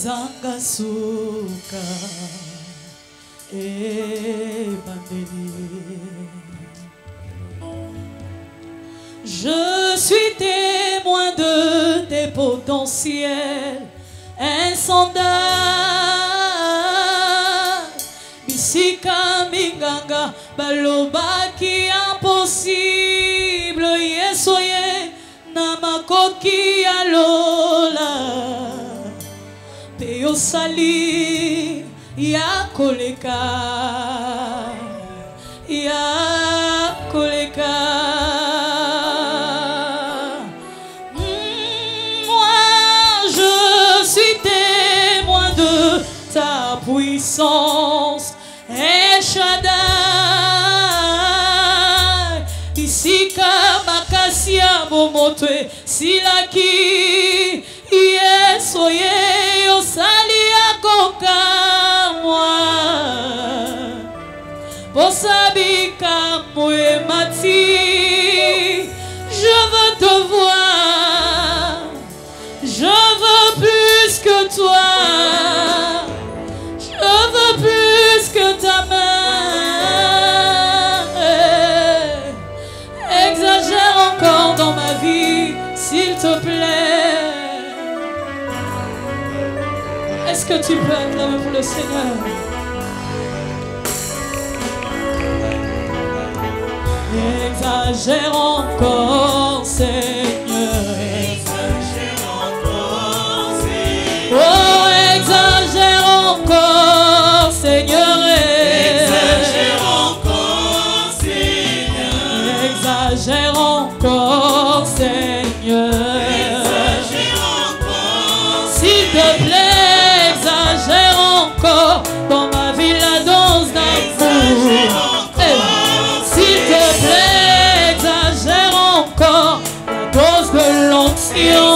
Zanga suka et bandeli. Je suis témoin de tes potentiels insondables. Bisika minganga baloba ki impossible. Yesoye namakoki alola. Peyo sali ya koleka. Ya koleka. Ta puissance est Shaddai. Ici Kamakasia Bomotwe Silaki Yesoye Osali Akoka moi Posabika Mouemati. Je veux te voir. Je veux plus que toi. Je veux plus que ta main. Exagère encore dans ma vie, s'il te plaît. Est-ce que tu peux acclamer pour le Seigneur? Exagère encore, Seigneur. Exagère encore, Seigneur. Oh, exagère encore, Seigneur. Exagère encore, Seigneur. Exagère encore, Seigneur. Exagère encore, s'il te plaît, exagère encore dans ma vie la dose d'amour. S'il te plaît, exagère encore la dose de l'onction.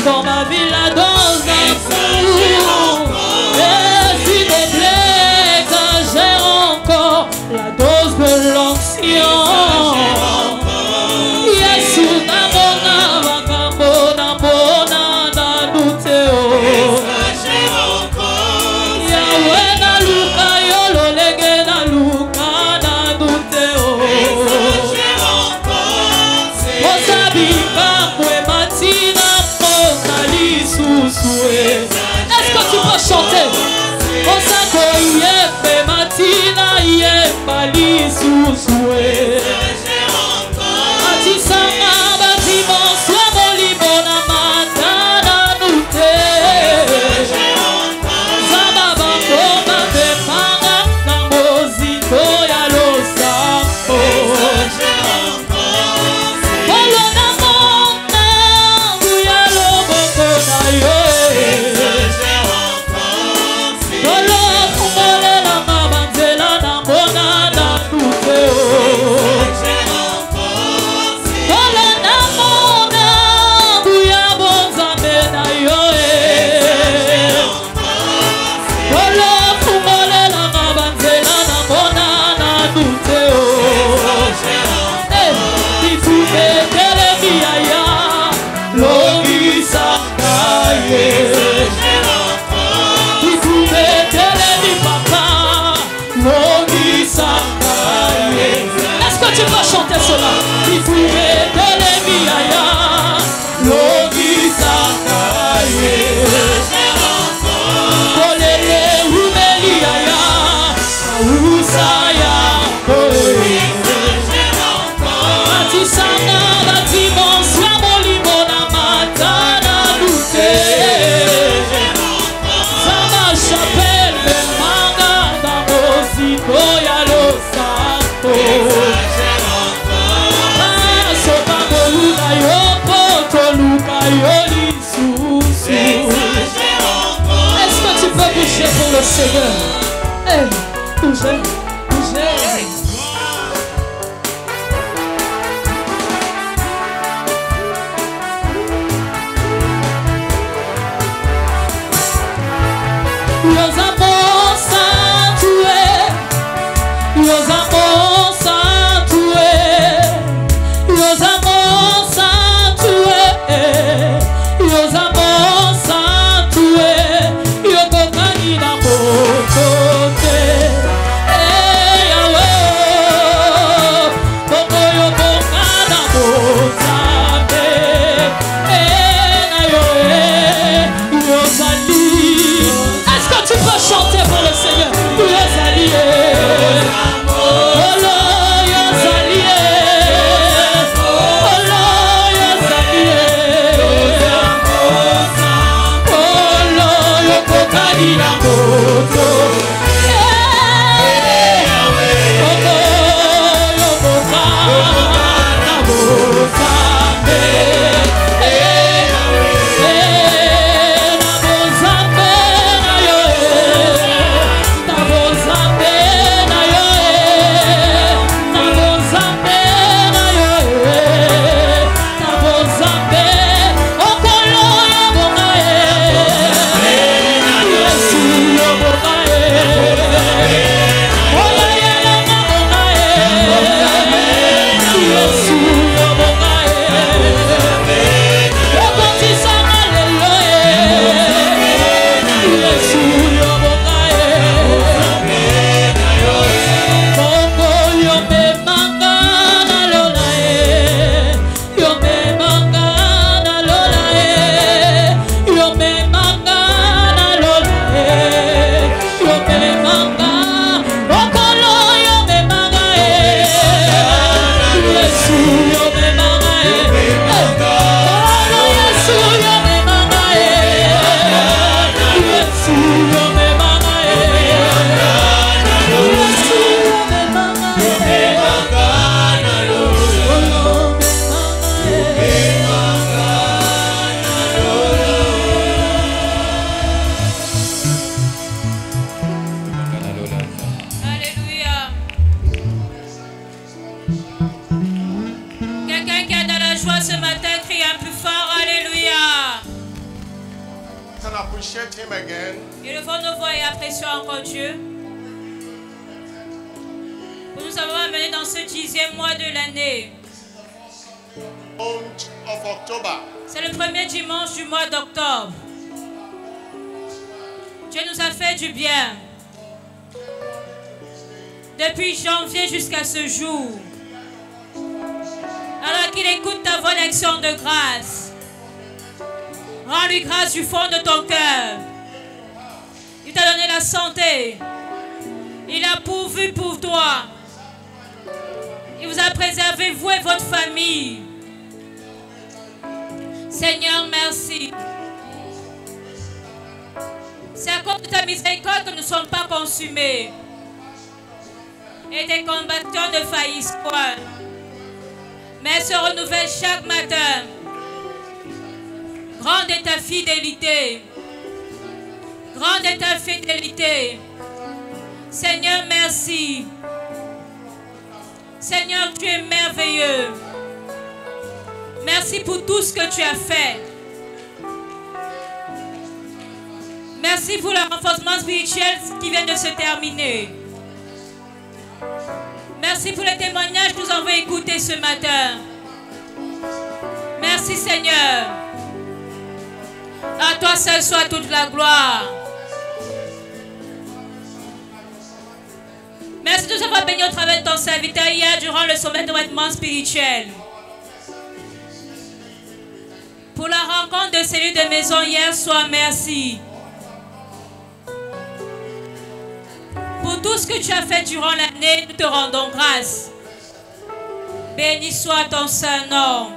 Dans ma vie la dose d'amour. S'il te plaît, exagère encore la dose de l'onction. Yesu namona makambo namona nanuteo. Exagère encore. Yahweh naluka yolo lege naluka nanuteo. Exagère encore. Osabika mwe matina. Est-ce que tu peux chanter? Osako yepe matina yepali susue. Atisanga batimo swamoli bona matana nute. Zababa koma pepanga na mozito ya losampo. Est-ce que tu peux chanter cela? Il pouvait te leviaya, Logi Sakaye. Kolele Umeliaya, Usaya Koe. Atisana Batimo Swamoli Bona Matana Lute. Sama Chapelle Bemanga Damosiko Yalo Santo. Est-ce que tu peux bouger pour le Seigneur? touché, touché. Meus amores santué, meus amores santué, meus amores santué, meus amores santué, eu tô caindo na boca. Ei, boca eu tô cada boca. Ei, eu sali. Est-ce que tu peux chanter pour le Seigneur? Yes, alliés. Oh là, yes, alliés. Oh là, yes, alliés. Oh là, yo kokali na moto. Yo kokali na moto. Élevons nos voix et apprécions encore Dieu pour nous avoir amenés dans ce 10e mois de l'année. C'est le premier dimanche du mois d'octobre. Dieu nous a fait du bien. Depuis janvier jusqu'à ce jour. Alors qu'il écoute ta bonne action de grâce. Rends-lui grâce du fond de ton cœur. Il t'a donné la santé. Il a pourvu pour toi. Il vous a préservé, vous et votre famille. Seigneur, merci. C'est à cause de ta miséricorde que nous ne sommes pas consumés. Et tes combattants ne faillissent point. Mais se renouvellent chaque matin. Grande est ta fidélité. Grande est ta fidélité. Seigneur, merci. Seigneur, tu es merveilleux. Merci pour tout ce que tu as fait. Merci pour le renforcement spirituel qui vient de se terminer. Merci pour les témoignages que nous avons écoutés ce matin. Merci Seigneur. À toi seul soit toute la gloire. Merci de nous avoir bénis au travers de ton serviteur hier durant le sommet de vêtements spirituel. Pour la rencontre de celui de maison hier soir, merci. Pour tout ce que tu as fait durant l'année, nous te rendons grâce. Béni soit ton Saint-Nom.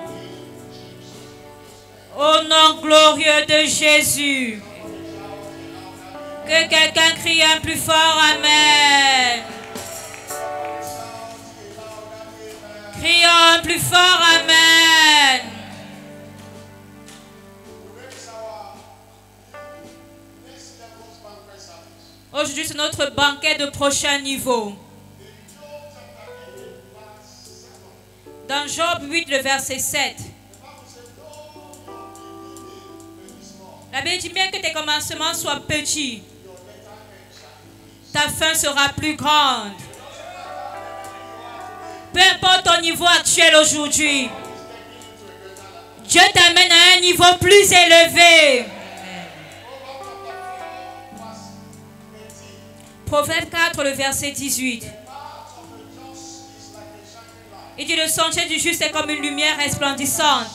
Au nom glorieux de Jésus. Que quelqu'un crie un plus fort Amen. Crions un plus fort Amen. Aujourd'hui, c'est notre notre banquet de prochain niveau. Dans Job 8, le verset 7. La Bible dit bien que tes commencements soient petits, ta fin sera plus grande. Peu importe ton niveau actuel aujourd'hui, Dieu t'amène à un niveau plus élevé. Proverbe 4, le verset 18. Il dit, le sentier du juste est comme une lumière resplendissante,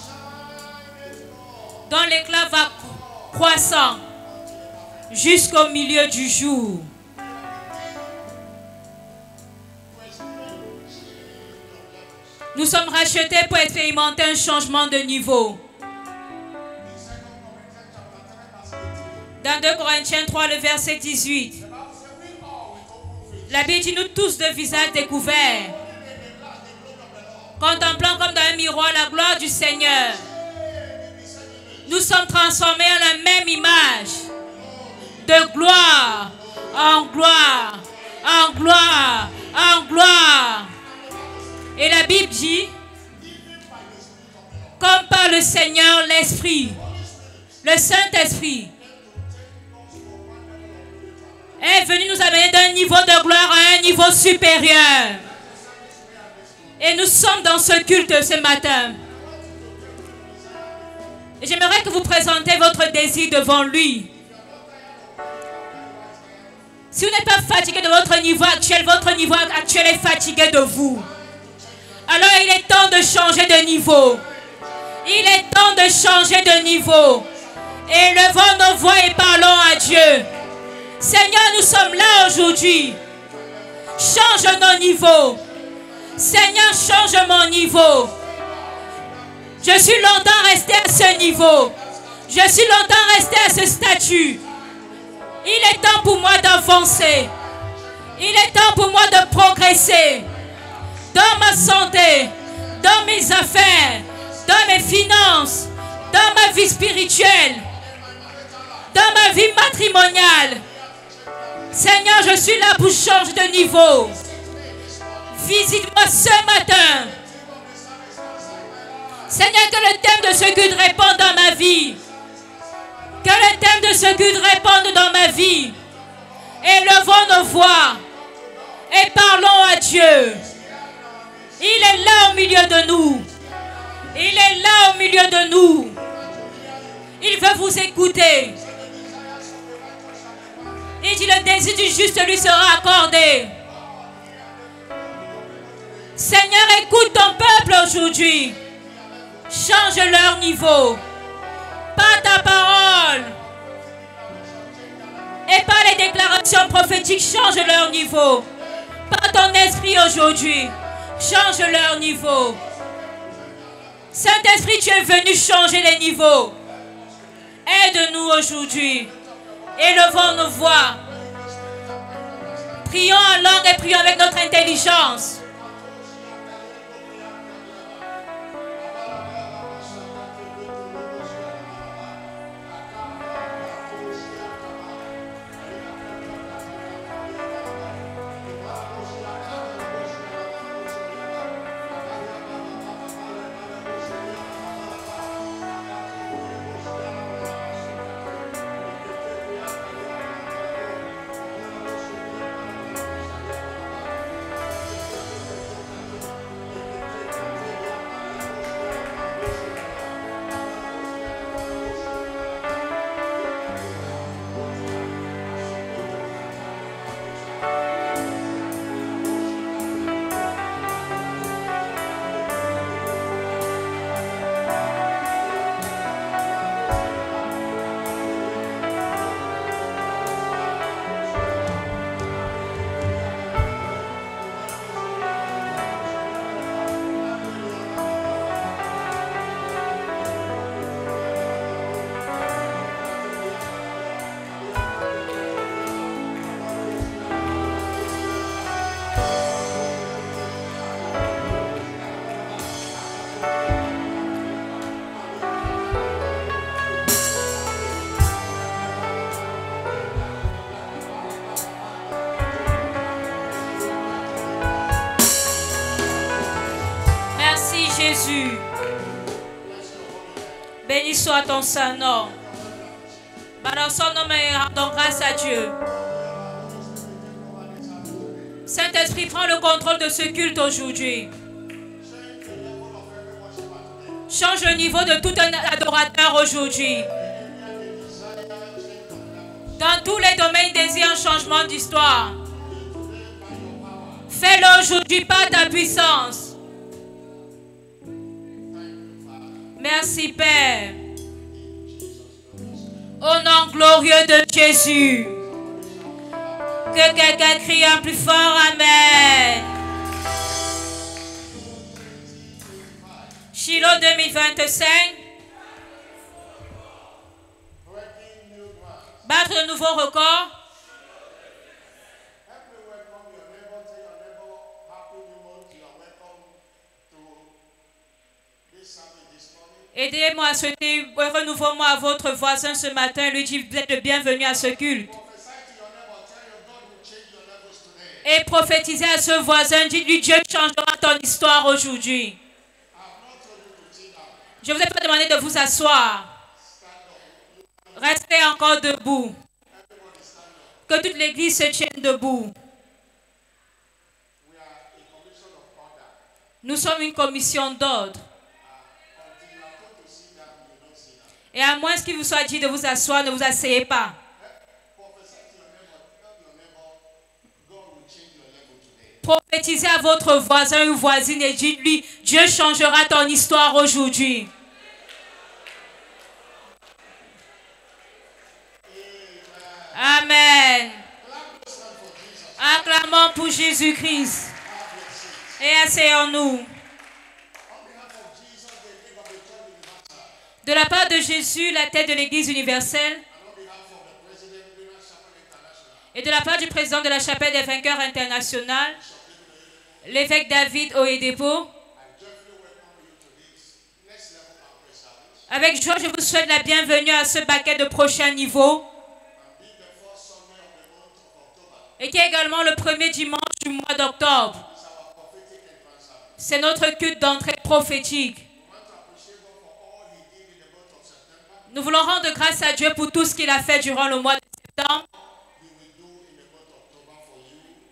dont l'éclat va croissant jusqu'au milieu du jour. Nous sommes rachetés pour expérimenter un changement de niveau. Dans 2 Corinthiens 3, le verset 18. La Bible dit, nous tous de visage découvert, contemplant comme dans un miroir la gloire du Seigneur, nous sommes transformés en la même image, de gloire en gloire, en gloire, en gloire. Et la Bible dit, comme par le Seigneur l'Esprit, le Saint-Esprit est venu nous amener d'un niveau de gloire à un niveau supérieur. Et nous sommes dans ce culte ce matin. Et j'aimerais que vous présentez votre désir devant lui. Si vous n'êtes pas fatigué de votre niveau actuel est fatigué de vous. Alors il est temps de changer de niveau. Il est temps de changer de niveau. Élevons nos voix et parlons à Dieu. Seigneur, nous sommes là aujourd'hui. Change nos niveaux. Seigneur, change mon niveau. Je suis longtemps resté à ce niveau. Je suis longtemps resté à ce statut. Il est temps pour moi d'avancer. Il est temps pour moi de progresser. Dans ma santé, dans mes affaires, dans mes finances, dans ma vie spirituelle, dans ma vie matrimoniale. Seigneur, je suis là pour changer de niveau. Visite-moi ce matin. Seigneur, que le thème de ce culte réponde dans ma vie. Que le thème de ce culte réponde dans ma vie. Élevons nos voix et parlons à Dieu. Il est là au milieu de nous. Il est là au milieu de nous. Il veut vous écouter. Il dit, le désir du juste lui sera accordé. Seigneur, écoute ton peuple aujourd'hui. Change leur niveau. Par ta parole et par les déclarations prophétiques, change leur niveau. Par ton esprit aujourd'hui, change leur niveau. Saint-Esprit, tu es venu changer les niveaux. Aide-nous aujourd'hui. Élevons nos voix. Prions en langue et prions avec notre intelligence. Jésus. Béni soit ton Saint-Nom. Par son nom et rendons grâce à Dieu. Saint-Esprit, prends le contrôle de ce culte aujourd'hui. Change le niveau de tout un adorateur aujourd'hui. Dans tous les domaines, désire un changement d'histoire. Fais-le aujourd'hui par ta puissance. Merci, Père. Au nom glorieux de Jésus. Que quelqu'un crie un plus fort, Amen. Shiloh 2025. Battre de nouveaux records. Aidez-moi à souhaiter un renouvellement à votre voisin ce matin. Lui dit, vous êtes le bienvenu à ce culte. Et prophétisez à ce voisin, dites-lui, Dieu changera ton histoire aujourd'hui. Je ne vous ai pas demandé de vous asseoir. Restez encore debout. Que toute l'église se tienne debout. Nous sommes une commission d'ordre. Et à moins qu'il vous soit dit de vous asseoir, ne vous asseyez pas. Prophétisez à votre voisin ou voisine et dites-lui, Dieu changera ton histoire aujourd'hui. Amen. Acclamons pour Jésus-Christ. Et asseyons-nous. De la part de Jésus, la tête de l'Église universelle, et de la part du président de la Chapelle des Vainqueurs internationale, l'évêque David Oyedepo, avec joie, je vous souhaite la bienvenue à ce banquet de prochain niveau, et qui est également le premier dimanche du mois d'octobre. C'est notre culte d'entrée prophétique. Nous voulons rendre grâce à Dieu pour tout ce qu'il a fait durant le mois de septembre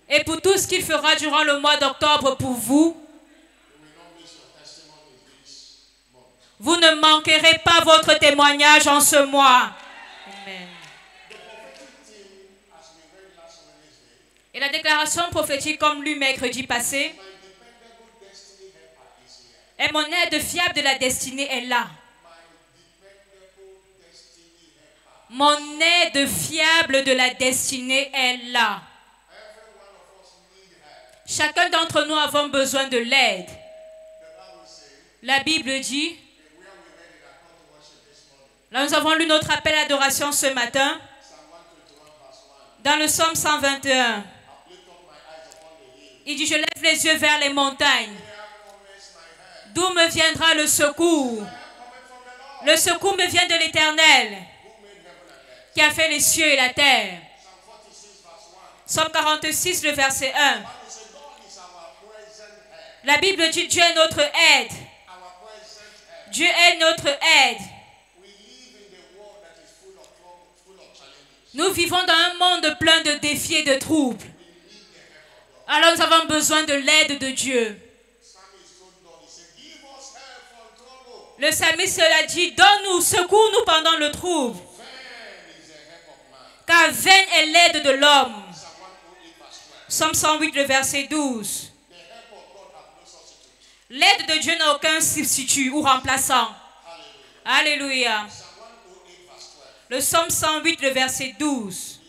et pour tout ce qu'il fera durant le mois d'octobre pour vous. Vous ne manquerez pas votre témoignage en ce mois. Amen. Et la déclaration prophétique, comme lu mercredi passé, est mon aide fiable de la destinée est là. Mon aide fiable de la destinée est là. Chacun d'entre nous avons besoin de l'aide. La Bible dit, là nous avons lu notre appel à adoration ce matin, dans le psaume 121. Il dit, je lève les yeux vers les montagnes. D'où me viendra le secours? Le secours me vient de l'Éternel, qui a fait les cieux et la terre. Psaume 46, le verset 1. La Bible dit, Dieu est notre aide. Dieu est notre aide. Nous vivons dans un monde plein de défis et de troubles. Alors nous avons besoin de l'aide de Dieu. Le psalmiste a dit, donne-nous, secours-nous pendant le trouble. Car vaine est l'aide de l'homme. Psaume 108, le verset 12. L'aide de Dieu n'a aucun substitut ou remplaçant. Alléluia. Le psaume 108, le verset 12.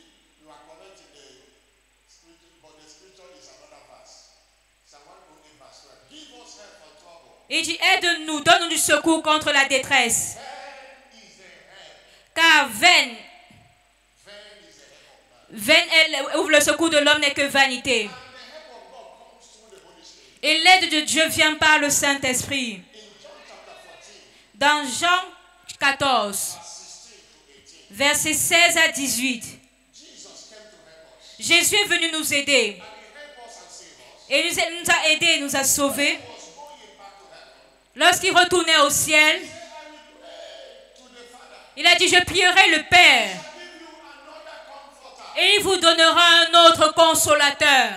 Il dit, aide-nous, donne-nous du secours contre la détresse. Car vaine est, ou le secours de l'homme n'est que vanité. Et l'aide de Dieu vient par le Saint-Esprit. Dans Jean 14, versets 16 à 18, Jésus est venu nous aider. Et il nous a aidés, il nous a sauvés. Lorsqu'il retournait au ciel, il a dit, je prierai le Père et il vous donnera un autre consolateur.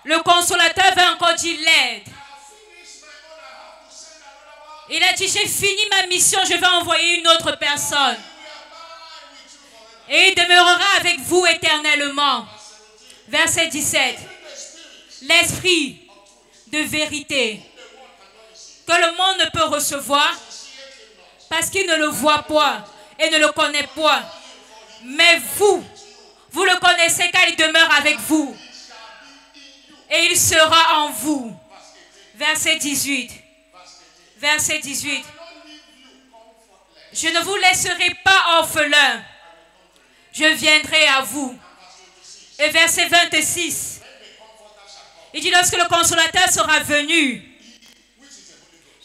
Le consolateur veut encore dire l'aide. Il a dit, j'ai fini ma mission, je vais envoyer une autre personne. Et il demeurera avec vous éternellement. Verset 17. L'esprit de vérité que le monde ne peut recevoir parce qu'il ne le voit pas et ne le connaît pas. Mais vous le connaissez car il demeure avec vous. Et il sera en vous. Verset 18. Verset 18. Je ne vous laisserai pas orphelins. Je viendrai à vous. Et verset 26. Il dit, lorsque le consolateur sera venu,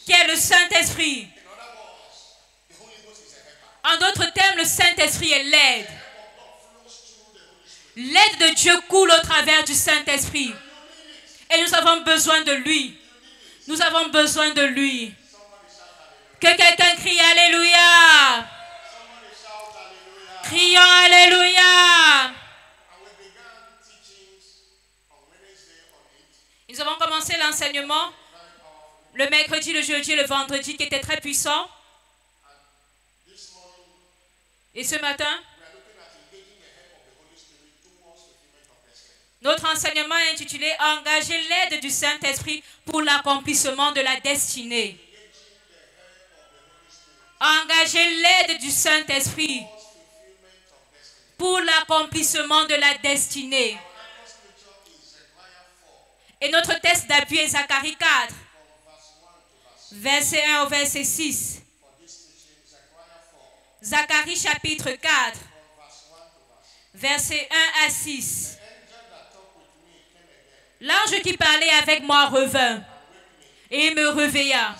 qui est le Saint-Esprit. En d'autres termes, le Saint-Esprit est l'aide. L'aide de Dieu coule au travers du Saint-Esprit. Et nous avons besoin de lui. Nous avons besoin de lui. Que quelqu'un crie Alléluia. Crions Alléluia. Nous avons commencé l'enseignement le mercredi, le jeudi et le vendredi qui était très puissant. Et ce matin, notre enseignement est intitulé « Engager l'aide du Saint-Esprit pour l'accomplissement de la destinée ». Engager l'aide du Saint-Esprit pour l'accomplissement de la destinée. Et notre texte d'appui est Zacharie 4, verset 1 au verset 6. Zacharie chapitre 4, verset 1 à 6. L'ange qui parlait avec moi revint et il me réveilla.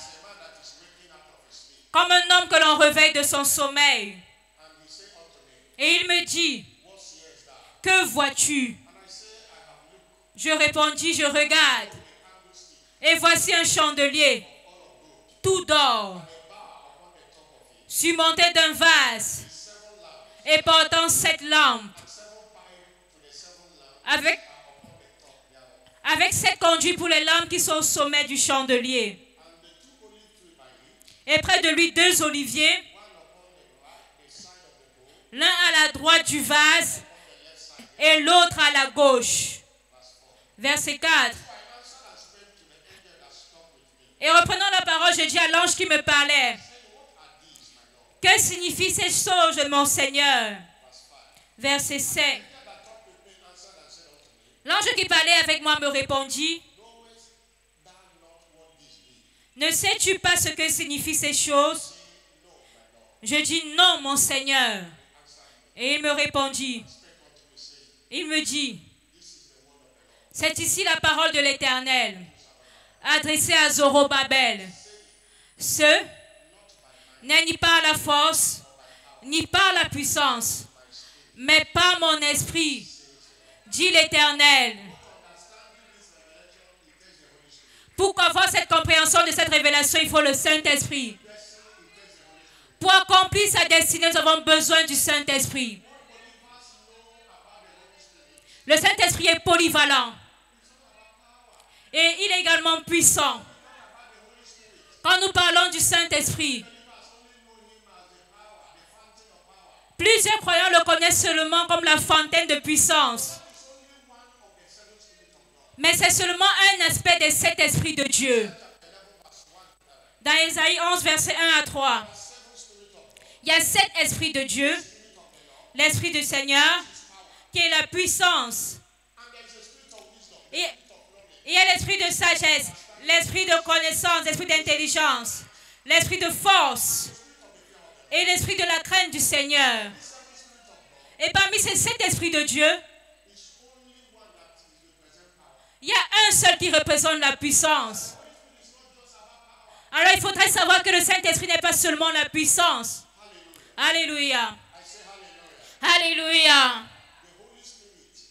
Comme un homme que l'on réveille de son sommeil. Et il me dit, que vois-tu? Je répondis, je regarde. Et voici un chandelier, tout d'or, surmonté d'un vase, et portant 7 lampes, avec 7 conduits pour les lampes qui sont au sommet du chandelier. Et près de lui 2 oliviers, l'un à la droite du vase et l'autre à la gauche. Verset 4. Et reprenant la parole, je dis à l'ange qui me parlait, que signifient ces choses, mon Seigneur? Verset 5. L'ange qui parlait avec moi me répondit, ne sais-tu pas ce que signifient ces choses? Je dis non, mon Seigneur. Et il me répondit, il me dit, c'est ici la parole de l'Éternel, adressée à Zorobabel. Ce n'est ni par la force, ni par la puissance, mais par mon esprit, dit l'Éternel. Pour avoir cette compréhension de cette révélation, il faut le Saint-Esprit. Pour accomplir sa destinée, nous avons besoin du Saint-Esprit. Le Saint-Esprit est polyvalent. Et il est également puissant. Quand nous parlons du Saint-Esprit, plusieurs croyants le connaissent seulement comme la fontaine de puissance. Mais c'est seulement un aspect des 7 esprits de Dieu. Dans Ésaïe 11, verset 1 à 3, il y a 7 esprits de Dieu. L'esprit du Seigneur, qui est la puissance. Et il y a l'esprit de sagesse, l'esprit de connaissance, l'esprit d'intelligence, l'esprit de force et l'esprit de la crainte du Seigneur. Et parmi ces 7 esprits de Dieu, il y a un seul qui représente la puissance. Alors il faudrait savoir que le Saint-Esprit n'est pas seulement la puissance. Alléluia. Alléluia.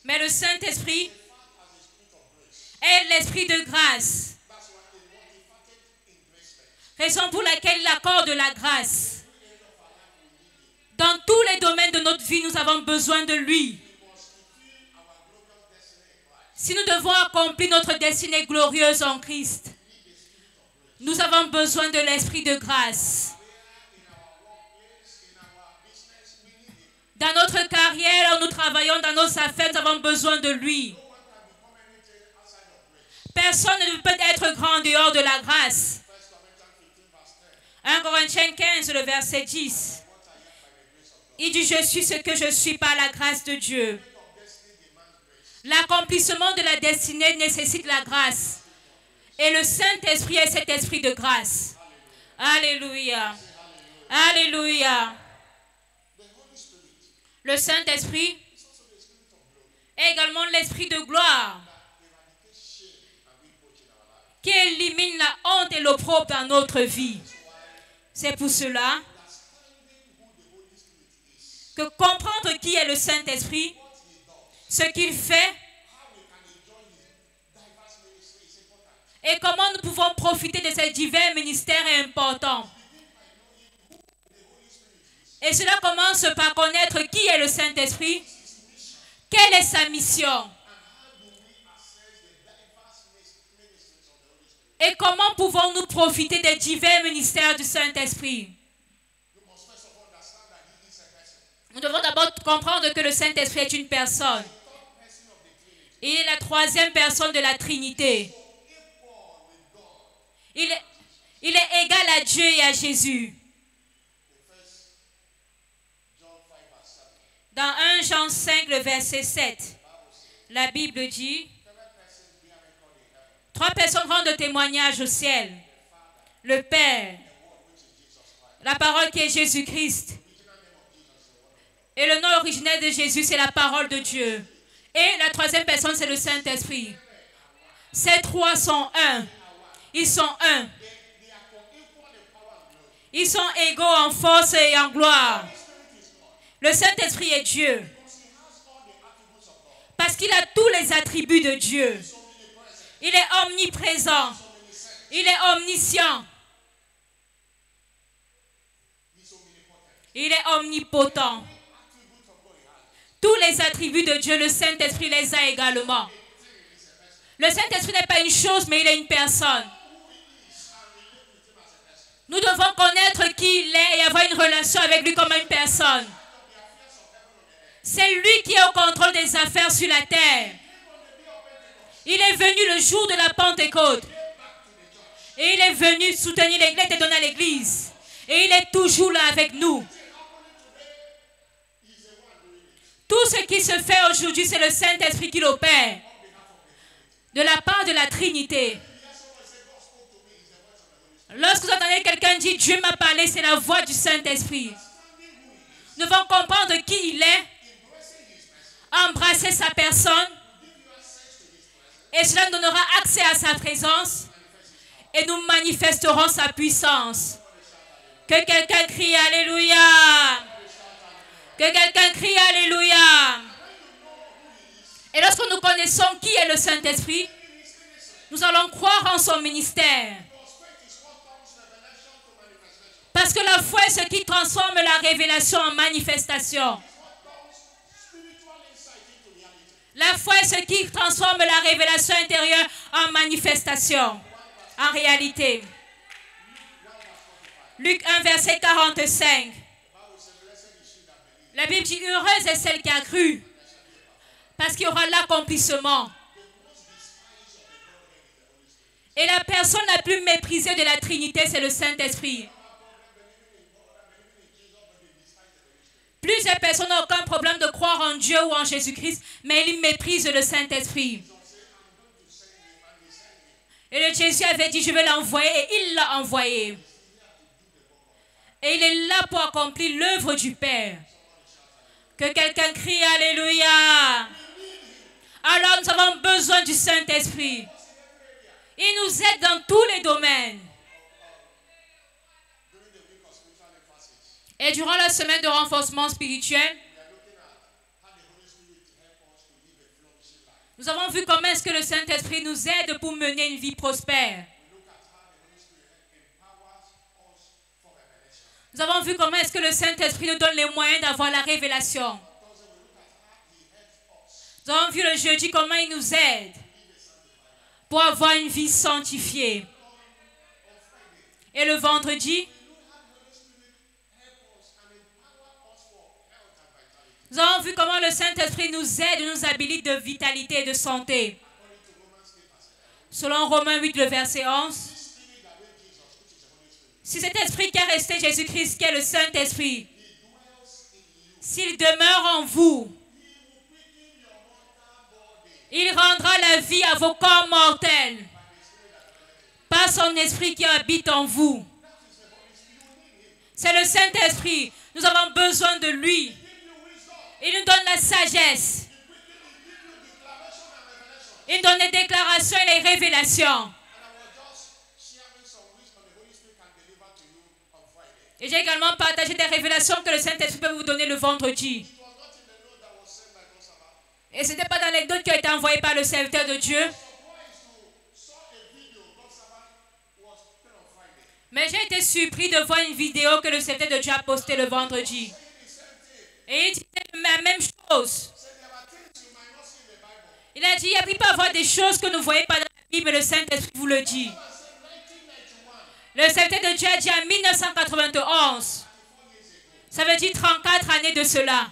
Mais le Saint-Esprit est l'esprit de grâce. Raison pour laquelle il accorde la grâce. Dans tous les domaines de notre vie, nous avons besoin de lui. Si nous devons accomplir notre destinée glorieuse en Christ, nous avons besoin de l'esprit de grâce. Dans notre carrière, où nous travaillons dans nos affaires, nous avons besoin de lui. Personne ne peut être grand en dehors de la grâce. 1 Corinthiens 15, le verset 10. Il dit, je suis ce que je suis par la grâce de Dieu. L'accomplissement de la destinée nécessite la grâce. Et le Saint-Esprit est cet esprit de grâce. Alléluia. Alléluia. Le Saint-Esprit est également l'esprit de gloire qui élimine la honte et l'opprobre dans notre vie. C'est pour cela que comprendre qui est le Saint-Esprit, ce qu'il fait et comment nous pouvons profiter de ces divers ministères est important. Et cela commence par connaître qui est le Saint-Esprit, quelle est sa mission et comment pouvons-nous profiter des divers ministères du Saint-Esprit. Nous devons d'abord comprendre que le Saint-Esprit est une personne. Il est la troisième personne de la Trinité. Il est égal à Dieu et à Jésus. Dans 1 Jean 5, le verset 7, la Bible dit, 3 personnes rendent témoignage au ciel. Le Père, la parole qui est Jésus-Christ. Et le nom originel de Jésus, c'est la parole de Dieu. Et la troisième personne, c'est le Saint-Esprit. Ces 3 sont un. Ils sont un. Ils sont égaux en force et en gloire. Le Saint-Esprit est Dieu. Parce qu'il a tous les attributs de Dieu. Il est omniprésent. Il est omniscient. Il est omnipotent. Tous les attributs de Dieu, le Saint-Esprit les a également. Le Saint-Esprit n'est pas une chose, mais il est une personne. Nous devons connaître qui il est et avoir une relation avec lui comme une personne. C'est lui qui est au contrôle des affaires sur la terre. Il est venu le jour de la Pentecôte. Et il est venu soutenir l'église, il est donné à l'église. Et il est toujours là avec nous. Tout ce qui se fait aujourd'hui, c'est le Saint-Esprit qui l'opère. De la part de la Trinité. Lorsque vous entendez quelqu'un dire « Dieu m'a parlé », c'est la voix du Saint-Esprit. Nous devons comprendre qui il est, embrasser sa personne, et cela nous donnera accès à sa présence, et nous manifesterons sa puissance. Que quelqu'un crie « Alléluia ». Que quelqu'un crie « Alléluia ». Et lorsque nous connaissons qui est le Saint-Esprit, nous allons croire en son ministère. Parce que la foi est ce qui transforme la révélation en manifestation. La foi est ce qui transforme la révélation intérieure en manifestation, en réalité. Luc 1, verset 45. La Bible dit, heureuse est celle qui a cru, parce qu'il y aura l'accomplissement. Et la personne la plus méprisée de la Trinité, c'est le Saint-Esprit. Plusieurs personnes n'ont aucun problème de croire en Dieu ou en Jésus-Christ, mais ils méprisent le Saint-Esprit. Et le Jésus avait dit, je vais l'envoyer, et il l'a envoyé. Et il est là pour accomplir l'œuvre du Père. Que quelqu'un crie Alléluia. Alors nous avons besoin du Saint-Esprit. Il nous aide dans tous les domaines. Et durant la semaine de renforcement spirituel, nous avons vu comment est-ce que le Saint-Esprit nous aide pour mener une vie prospère. Nous avons vu comment est-ce que le Saint-Esprit nous donne les moyens d'avoir la révélation. Nous avons vu le jeudi comment il nous aide pour avoir une vie sanctifiée. Et le vendredi, nous avons vu comment le Saint-Esprit nous aide et nous habilite de vitalité et de santé. Selon Romains 8, le verset 11, si cet esprit qui a resté Jésus-Christ, qui est le Saint-Esprit, s'il demeure en vous, il rendra la vie à vos corps mortels par son esprit qui habite en vous. C'est le Saint-Esprit. Nous avons besoin de lui. Il nous donne la sagesse. Il nous donne les déclarations et les révélations. Et j'ai également partagé des révélations que le Saint-Esprit peut vous donner le vendredi. Et ce n'était pas d'anecdote qui a été envoyée par le serviteur de Dieu. Mais j'ai été surpris de voir une vidéo que le serviteur de Dieu a postée le vendredi. Et il disait la même chose. Il a dit, il peut y avoir des choses que nous ne voyons pas dans la Bible, mais le Saint-Esprit vous le dit. Le serviteur de Dieu a dit en 1991, ça veut dire 34 années de cela,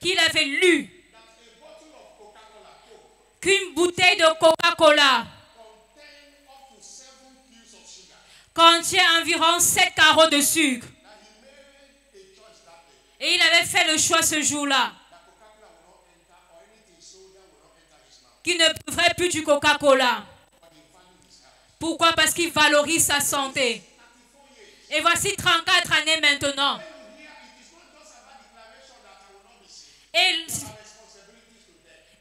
qu'il avait lu qu'une bouteille de Coca-Cola contient environ 7 carreaux de sucre. Et il avait fait le choix ce jour-là qu'il ne buvrait plus du Coca-Cola. Pourquoi? Parce qu'il valorise sa santé. Et voici 34 années maintenant. Et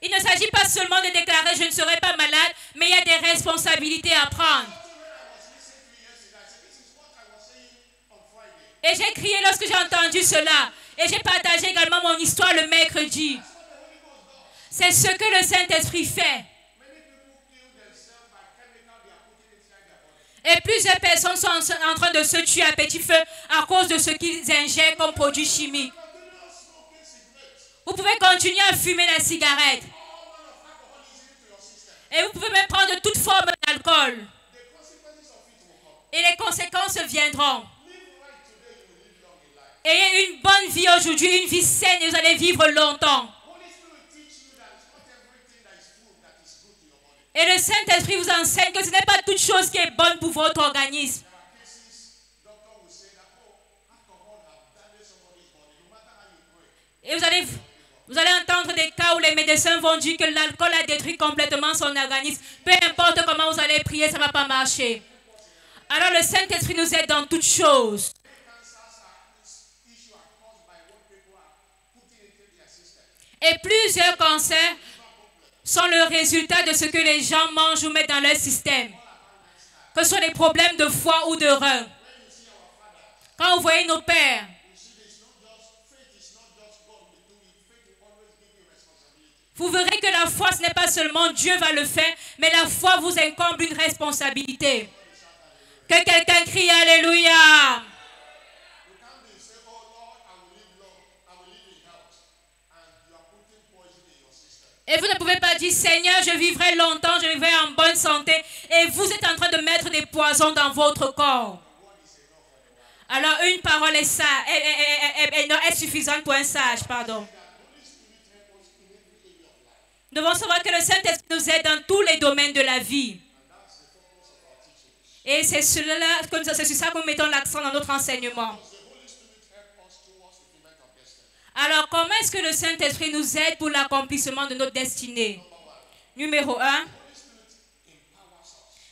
il ne s'agit pas seulement de déclarer je ne serai pas malade, mais il y a des responsabilités à prendre. Et j'ai crié lorsque j'ai entendu cela. Et j'ai partagé également mon histoire le mercredi. C'est ce que le Saint-Esprit fait. Et plusieurs personnes sont en train de se tuer à petit feu à cause de ce qu'ils ingèrent comme produits chimiques. Vous pouvez continuer à fumer la cigarette. Et vous pouvez même prendre toute forme d'alcool. Et les conséquences viendront. Ayez une bonne vie aujourd'hui, une vie saine et vous allez vivre longtemps. Et le Saint-Esprit vous enseigne que ce n'est pas toute chose qui est bonne pour votre organisme. Et vous allez entendre des cas où les médecins vont dire que l'alcool a détruit complètement son organisme. Peu importe comment vous allez prier, ça ne va pas marcher. Alors le Saint-Esprit nous aide dans toutes choses. Et plusieurs cancers sont le résultat de ce que les gens mangent ou mettent dans leur système. Que ce soit des problèmes de foie ou de rein. Quand vous voyez nos pères, vous verrez que la foi, ce n'est pas seulement Dieu va le faire, mais la foi vous incombe une responsabilité. Que quelqu'un crie Alléluia. Et vous ne pouvez pas dire, Seigneur, je vivrai longtemps, je vivrai en bonne santé. Et vous êtes en train de mettre des poisons dans votre corps. Alors une parole est suffisante pour un sage, pardon. Nous devons savoir que le Saint-Esprit nous aide dans tous les domaines de la vie. Et c'est sur ça que nous mettons l'accent dans notre enseignement. Alors, comment est-ce que le Saint-Esprit nous aide pour l'accomplissement de notre destinée? Numéro 1,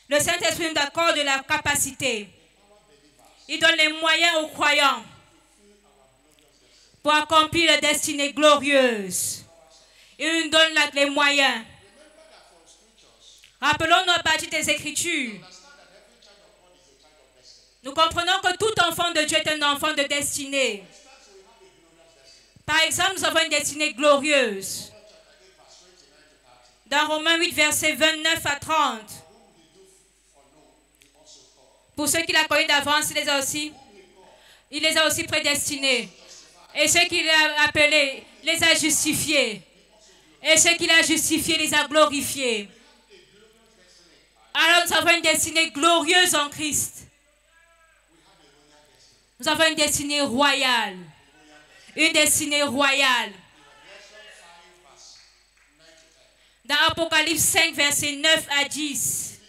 le Saint-Esprit nous accorde la capacité. Il donne les moyens aux croyants pour accomplir la destinée glorieuse. Il nous donne les moyens. Rappelons-nous à partir des Écritures. Nous comprenons que tout enfant de Dieu est un enfant de destinée. Par exemple, nous avons une destinée glorieuse. Dans Romains 8, versets 29 à 30. Pour ceux qui la connaissent d'avance, il les a aussi. Il les a aussi prédestinés. Et ceux qu'il a appelés, les a justifiés. Et ceux qu'il a justifiés, les a glorifiés. Alors nous avons une destinée glorieuse en Christ. Nous avons une destinée royale. Une destinée royale. Dans Apocalypse 5, versets 9 à 10.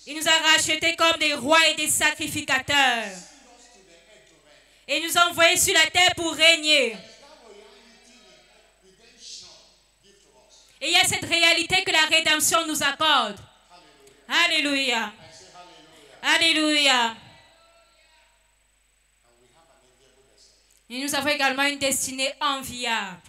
Il nous a rachetés comme des rois et des sacrificateurs. Et nous a envoyés sur la terre pour régner. Et il y a cette réalité que la rédemption nous accorde. Alléluia. Alléluia. Et nous avons également une destinée enviable.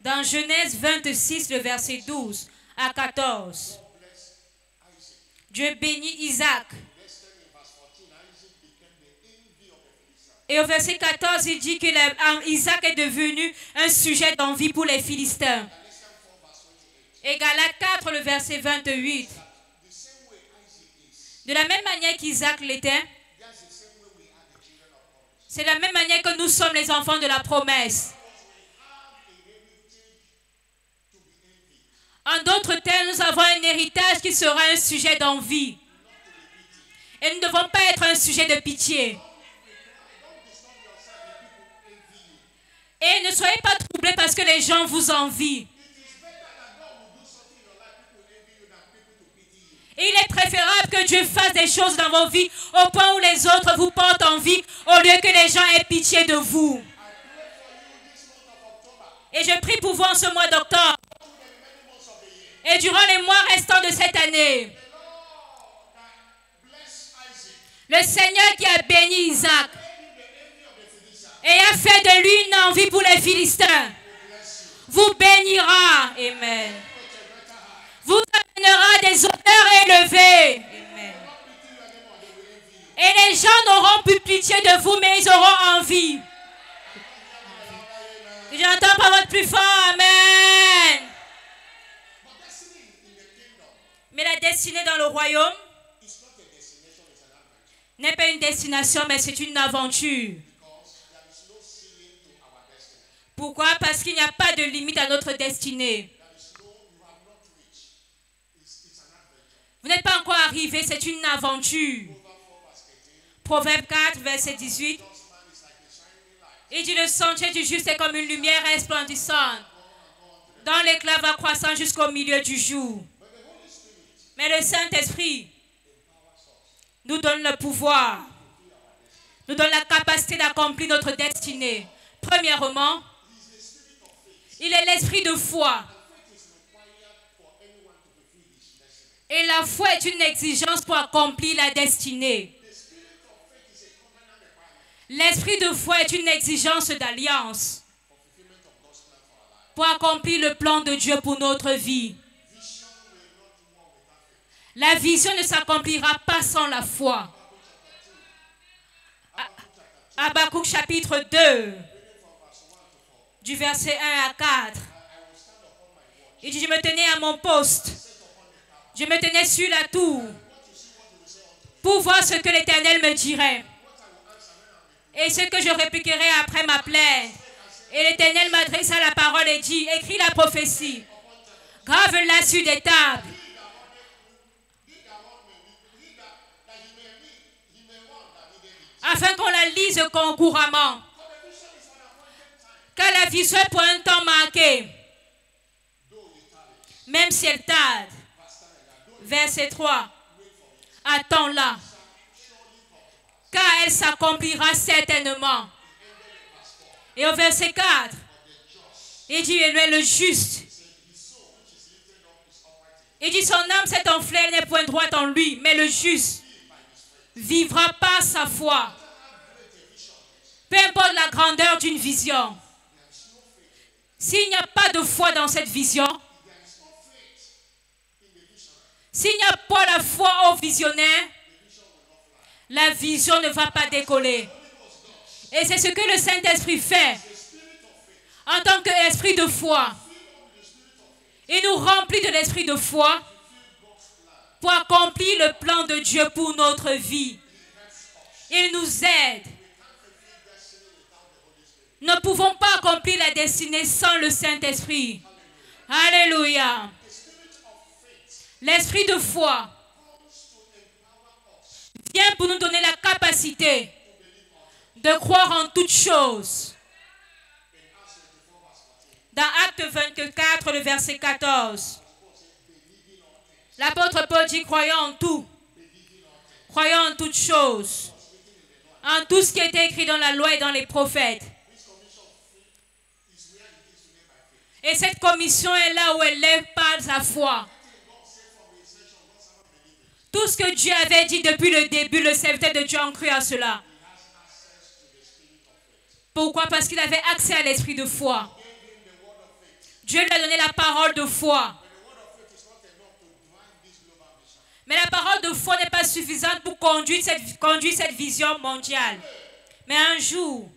Dans Genèse 26, le verset 12 à 14. Dieu bénit Isaac. Et au verset 14, il dit que Isaac est devenu un sujet d'envie pour les Philistins. Et Galates 4, le verset 28. De la même manière qu'Isaac l'était, c'est de la même manière que nous sommes les enfants de la promesse. En d'autres termes, nous avons un héritage qui sera un sujet d'envie. Et nous ne devons pas être un sujet de pitié. Et ne soyez pas troublés parce que les gens vous envient. Et il est préférable que Dieu fasse des choses dans vos vies au point où les autres vous portent envie au lieu que les gens aient pitié de vous. Et je prie pour vous en ce mois d'octobre. Et durant les mois restants de cette année, le Seigneur qui a béni Isaac et a fait de lui une envie pour les Philistins, vous bénira. Amen. Vous amènera des honneurs élevés. Amen. Et les gens n'auront plus pitié de vous, mais ils auront envie. J'entends par votre plus fort. Amen. Mais la destinée dans le royaume n'est pas une destination, mais c'est une aventure. Pourquoi? Parce qu'il n'y a pas de limite à notre destinée. Vous n'êtes pas encore arrivé, c'est une aventure. Proverbe 4, verset 18. Il dit, le sentier du juste est comme une lumière resplendissante, dont l'éclat va croissant jusqu'au milieu du jour. Mais le Saint-Esprit nous donne le pouvoir, nous donne la capacité d'accomplir notre destinée. Premièrement, il est l'esprit de foi. Et la foi est une exigence pour accomplir la destinée. L'esprit de foi est une exigence d'alliance pour accomplir le plan de Dieu pour notre vie. La vision ne s'accomplira pas sans la foi. Habakkuk chapitre 2, du verset 1 à 4. Il dit, je me tenais à mon poste. Je me tenais sur la tour pour voir ce que l'Éternel me dirait et ce que je répliquerai après ma plainte. Et l'Éternel m'adressa la parole et dit, écris la prophétie, grave-la sur des tables, afin qu'on la lise concouramment. Car la vision est pour un temps marqué, même si elle tarde. Verset 3. Attends-la, car elle s'accomplira certainement. Et au verset 4, il dit, il est le juste. Il dit, son âme s'est enflée, elle n'est point droite en lui, mais le juste vivra par sa foi. Peu importe la grandeur d'une vision. S'il n'y a pas de foi dans cette vision, s'il n'y a pas la foi au visionnaire, la vision ne va pas décoller. Et c'est ce que le Saint-Esprit fait en tant qu'esprit de foi. Il nous remplit de l'esprit de foi pour accomplir le plan de Dieu pour notre vie. Il nous aide. Nous ne pouvons pas accomplir la destinée sans le Saint-Esprit. Alléluia. L'esprit de foi vient pour nous donner la capacité de croire en toutes choses. Dans Acte 24, le verset 14, l'apôtre Paul dit, croyons en tout. Croyons en toutes choses. En tout ce qui était écrit dans la loi et dans les prophètes. Et cette commission est là où elle lève par sa foi. Tout ce que Dieu avait dit depuis le début, le serviteur de Dieu a cru à cela. Pourquoi? Parce qu'il avait accès à l'esprit de foi. Dieu lui a donné la parole de foi. Mais la parole de foi n'est pas suffisante pour conduire cette vision mondiale. Mais un jour,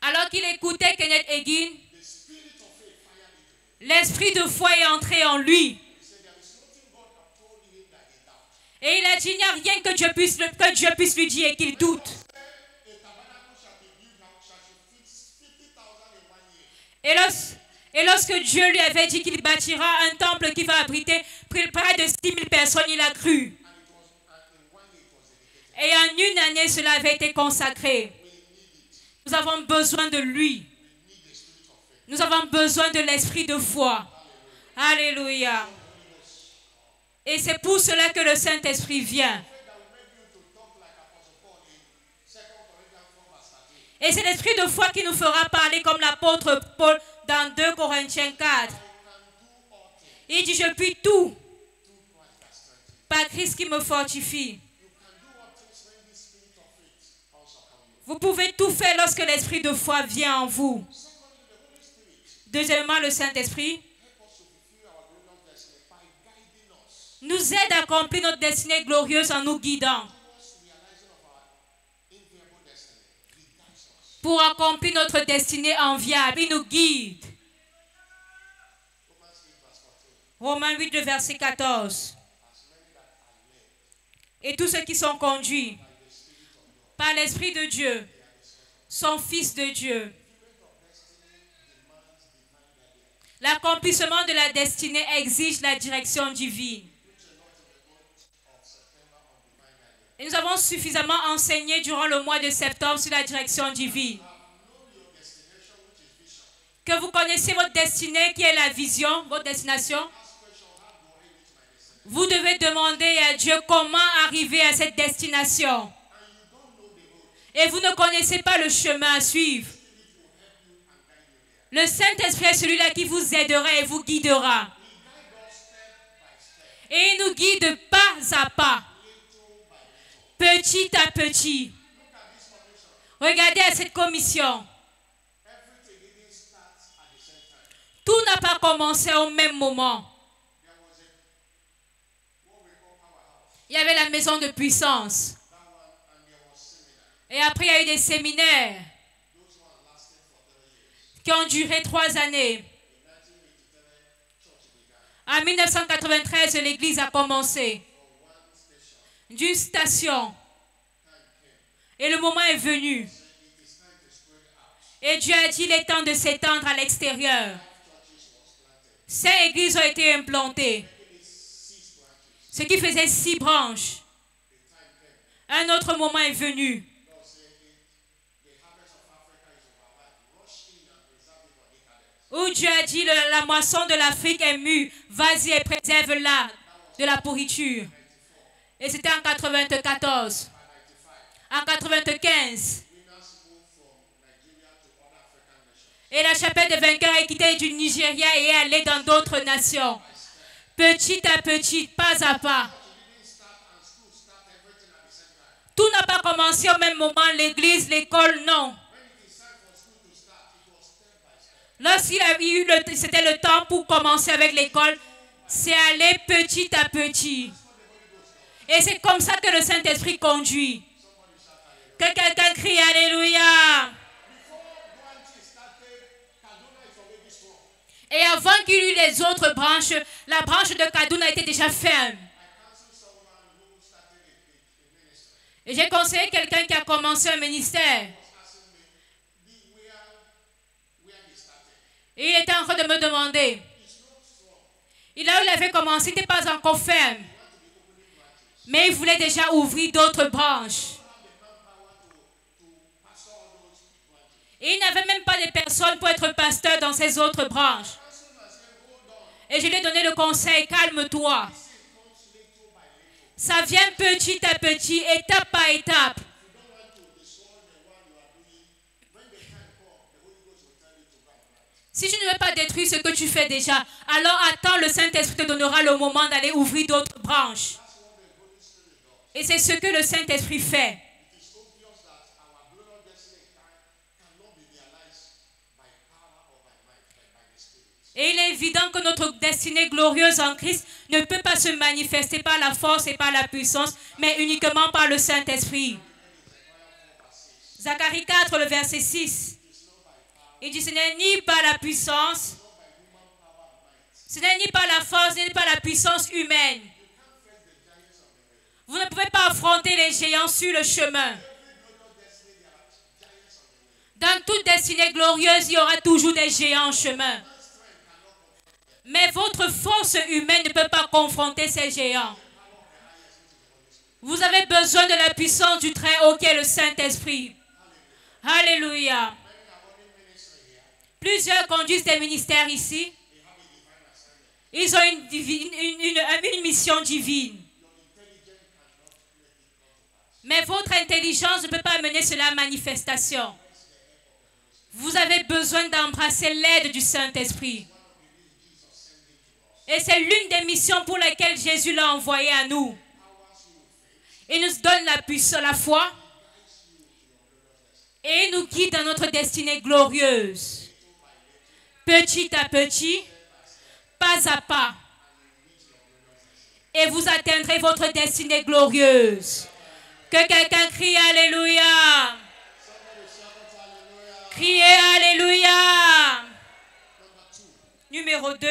alors qu'il écoutait Kenneth Hagin, l'esprit de foi est entré en lui. Et il a dit, il n'y a rien que Dieu puisse lui dire et qu'il doute. Et lorsque Dieu lui avait dit qu'il bâtira un temple qui va abriter près de 6 000 personnes, il a cru. Et en une année, cela avait été consacré. Nous avons besoin de lui. Nous avons besoin de l'esprit de foi. Alléluia. Et c'est pour cela que le Saint-Esprit vient. Et c'est l'esprit de foi qui nous fera parler comme l'apôtre Paul dans 2 Corinthiens 4. Il dit, je puis tout par Christ qui me fortifie. Vous pouvez tout faire lorsque l'esprit de foi vient en vous. Deuxièmement, le Saint-Esprit nous aide à accomplir notre destinée glorieuse en nous guidant. Pour accomplir notre destinée enviable, il nous guide. Romains 8, le verset 14. Et tous ceux qui sont conduits par l'Esprit de Dieu sont fils de Dieu. L'accomplissement de la destinée exige la direction divine. Et nous avons suffisamment enseigné durant le mois de septembre sur la direction divine. Que vous connaissez votre destinée qui est la vision, votre destination. Vous devez demander à Dieu comment arriver à cette destination. Et vous ne connaissez pas le chemin à suivre. Le Saint-Esprit est celui-là qui vous aidera et vous guidera. Et il nous guide pas à pas. Petit à petit. Regardez à cette commission. Tout n'a pas commencé au même moment. Il y avait la maison de puissance. Et après, il y a eu des séminaires qui ont duré 3 années. En 1993, l'église a commencé. D'une station. Et le moment est venu. Et Dieu a dit, il est temps de s'étendre à l'extérieur. 5 églises ont été implantées. Ce qui faisait 6 branches. Un autre moment est venu. Où Dieu a dit, la moisson de l'Afrique est mûre. Vas-y et préserve-la de la pourriture. Et c'était en 94. En 95. Et la chapelle des vainqueurs est quittée du Nigeria et est allée dans d'autres nations. Petit à petit, pas à pas. Tout n'a pas commencé au même moment. L'église, l'école, non. Lorsqu'il a eu c'était le temps pour commencer avec l'école, c'est aller petit à petit. Et c'est comme ça que le Saint-Esprit conduit. Que quelqu'un crie Alléluia. Et avant qu'il y eut les autres branches, la branche de Kaduna était déjà ferme. Et j'ai conseillé quelqu'un qui a commencé un ministère. Et il était en train de me demander. Là où il avait commencé, il n'était pas encore ferme. Mais il voulait déjà ouvrir d'autres branches. Et il n'avait même pas de personnes pour être pasteur dans ces autres branches. Et je lui ai donné le conseil, calme-toi. Ça vient petit à petit, étape par étape. Si tu ne veux pas détruire ce que tu fais déjà, alors attends, le Saint-Esprit te donnera le moment d'aller ouvrir d'autres branches. Et c'est ce que le Saint-Esprit fait. Et il est évident que notre destinée glorieuse en Christ ne peut pas se manifester par la force et par la puissance, mais uniquement par le Saint-Esprit. Zacharie 4, le verset 6. Il dit, ce n'est ni par la puissance, ce n'est ni par la force, ni par la puissance humaine. Vous ne pouvez pas affronter les géants sur le chemin. Dans toute destinée glorieuse, il y aura toujours des géants en chemin. Mais votre force humaine ne peut pas confronter ces géants. Vous avez besoin de la puissance du Très-Haut qui est le Saint-Esprit. Alléluia. Plusieurs conduisent des ministères ici. Ils ont une mission divine. Mais votre intelligence ne peut pas mener cela à manifestation. Vous avez besoin d'embrasser l'aide du Saint-Esprit. Et c'est l'une des missions pour lesquelles Jésus l'a envoyé à nous. Il nous donne la puissance, la foi. Et il nous guide dans notre destinée glorieuse. Petit à petit, pas à pas. Et vous atteindrez votre destinée glorieuse. Que quelqu'un crie Alléluia. Criez Alléluia. Numéro 2.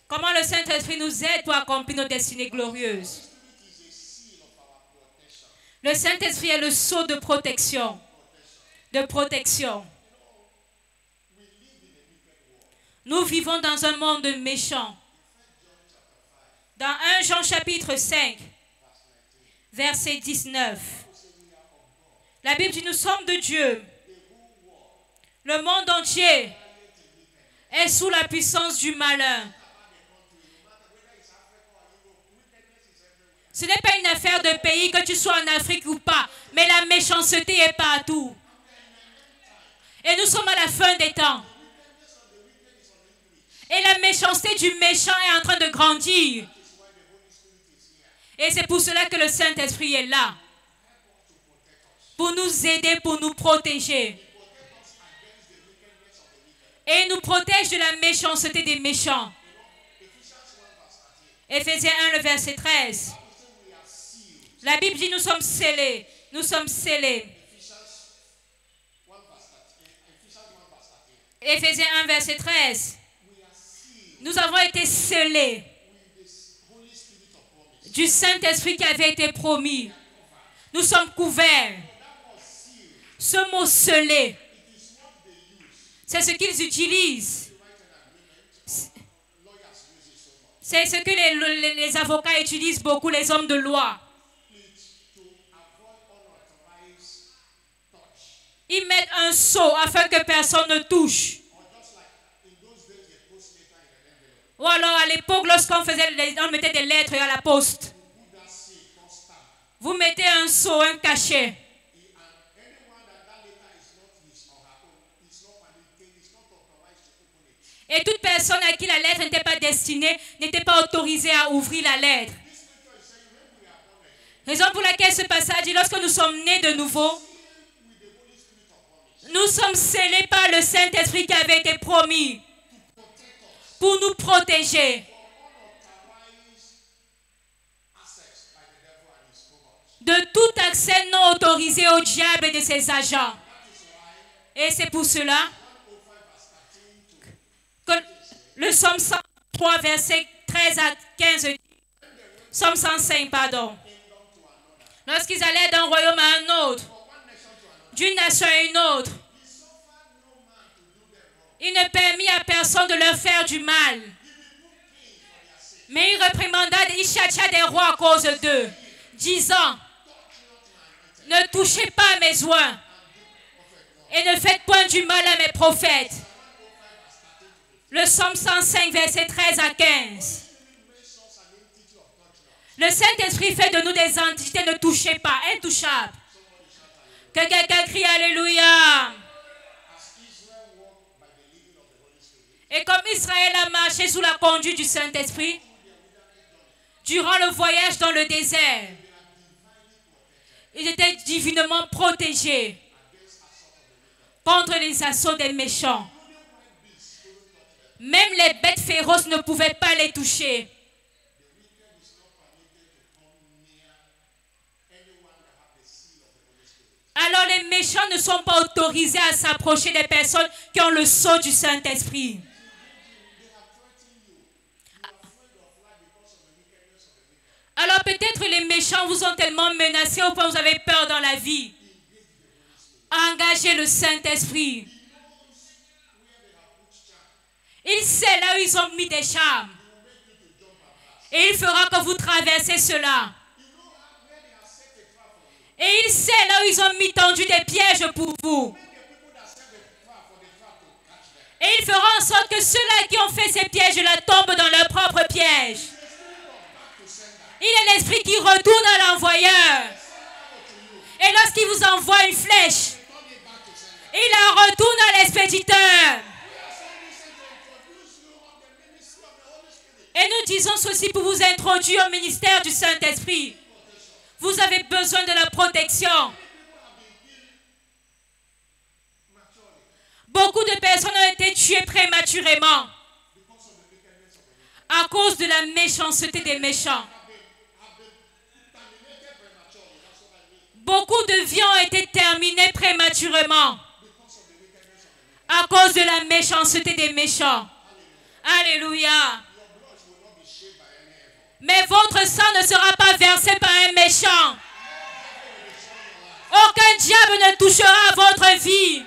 Comment le Saint-Esprit nous aide pour accomplir nos destinées glorieuses. Le Saint-Esprit est le sceau de protection. De protection. Nous vivons dans un monde méchant. Dans 1 Jean chapitre 5, verset 19. La Bible dit, nous sommes de Dieu. Le monde entier est sous la puissance du malin. Ce n'est pas une affaire de pays, que tu sois en Afrique ou pas, mais la méchanceté est partout. Et nous sommes à la fin des temps. Et la méchanceté du méchant est en train de grandir. Et c'est pour cela que le Saint-Esprit est là. Pour nous aider, pour nous protéger. Et il nous protège de la méchanceté des méchants. Éphésiens 1, le verset 13. La Bible dit, nous sommes scellés. Nous sommes scellés. Éphésiens 1, verset 13. Nous avons été scellés du Saint-Esprit qui avait été promis. Nous sommes couverts. Ce mot scellé, c'est ce qu'ils utilisent. C'est ce que les avocats utilisent beaucoup, les hommes de loi. Ils mettent un sceau afin que personne ne touche. Ou alors à l'époque, lorsqu'on mettait des lettres à la poste, vous mettez un sceau, un cachet. Et toute personne à qui la lettre n'était pas destinée n'était pas autorisée à ouvrir la lettre. Raison pour laquelle ce passage dit, lorsque nous sommes nés de nouveau, nous sommes scellés par le Saint-Esprit qui avait été promis pour nous protéger de tout accès non autorisé au diable et de ses agents. Et c'est pour cela Le psaume 103, verset 13 à 15. Psaume 105, pardon. Lorsqu'ils allaient d'un royaume à un autre, d'une nation à une autre, il ne permit à personne de leur faire du mal. Mais il réprimanda, il châtia des rois à cause d'eux, disant, ne touchez pas à mes oins et ne faites point du mal à mes prophètes. Le psaume 105, verset 13 à 15. Le Saint-Esprit fait de nous des entités, ne touchez pas, intouchables. Que quelqu'un crie Alléluia. Et comme Israël a marché sous la conduite du Saint-Esprit, durant le voyage dans le désert, ils étaient divinement protégés contre les assauts des méchants. Même les bêtes féroces ne pouvaient pas les toucher. Alors les méchants ne sont pas autorisés à s'approcher des personnes qui ont le sceau du Saint-Esprit. Alors peut-être les méchants vous ont tellement menacé au point où vous avez peur dans la vie. Engagez le Saint-Esprit. Il sait là où ils ont mis des charmes. Et il fera que vous traversez cela. Et il sait là où ils ont mis tendu des pièges pour vous. Et il fera en sorte que ceux-là qui ont fait ces pièges-là tombent dans leur propre piège. Il est l'esprit qui retourne à l'envoyeur. Et lorsqu'il vous envoie une flèche, il la retourne à l'expéditeur. Et nous disons ceci pour vous introduire au ministère du Saint-Esprit. Vous avez besoin de la protection. Beaucoup de personnes ont été tuées prématurément à cause de la méchanceté des méchants. Beaucoup de vies ont été terminées prématurément à cause de la méchanceté des méchants. Alléluia. Mais votre sang ne sera pas versé par un méchant. Aucun diable ne touchera votre vie.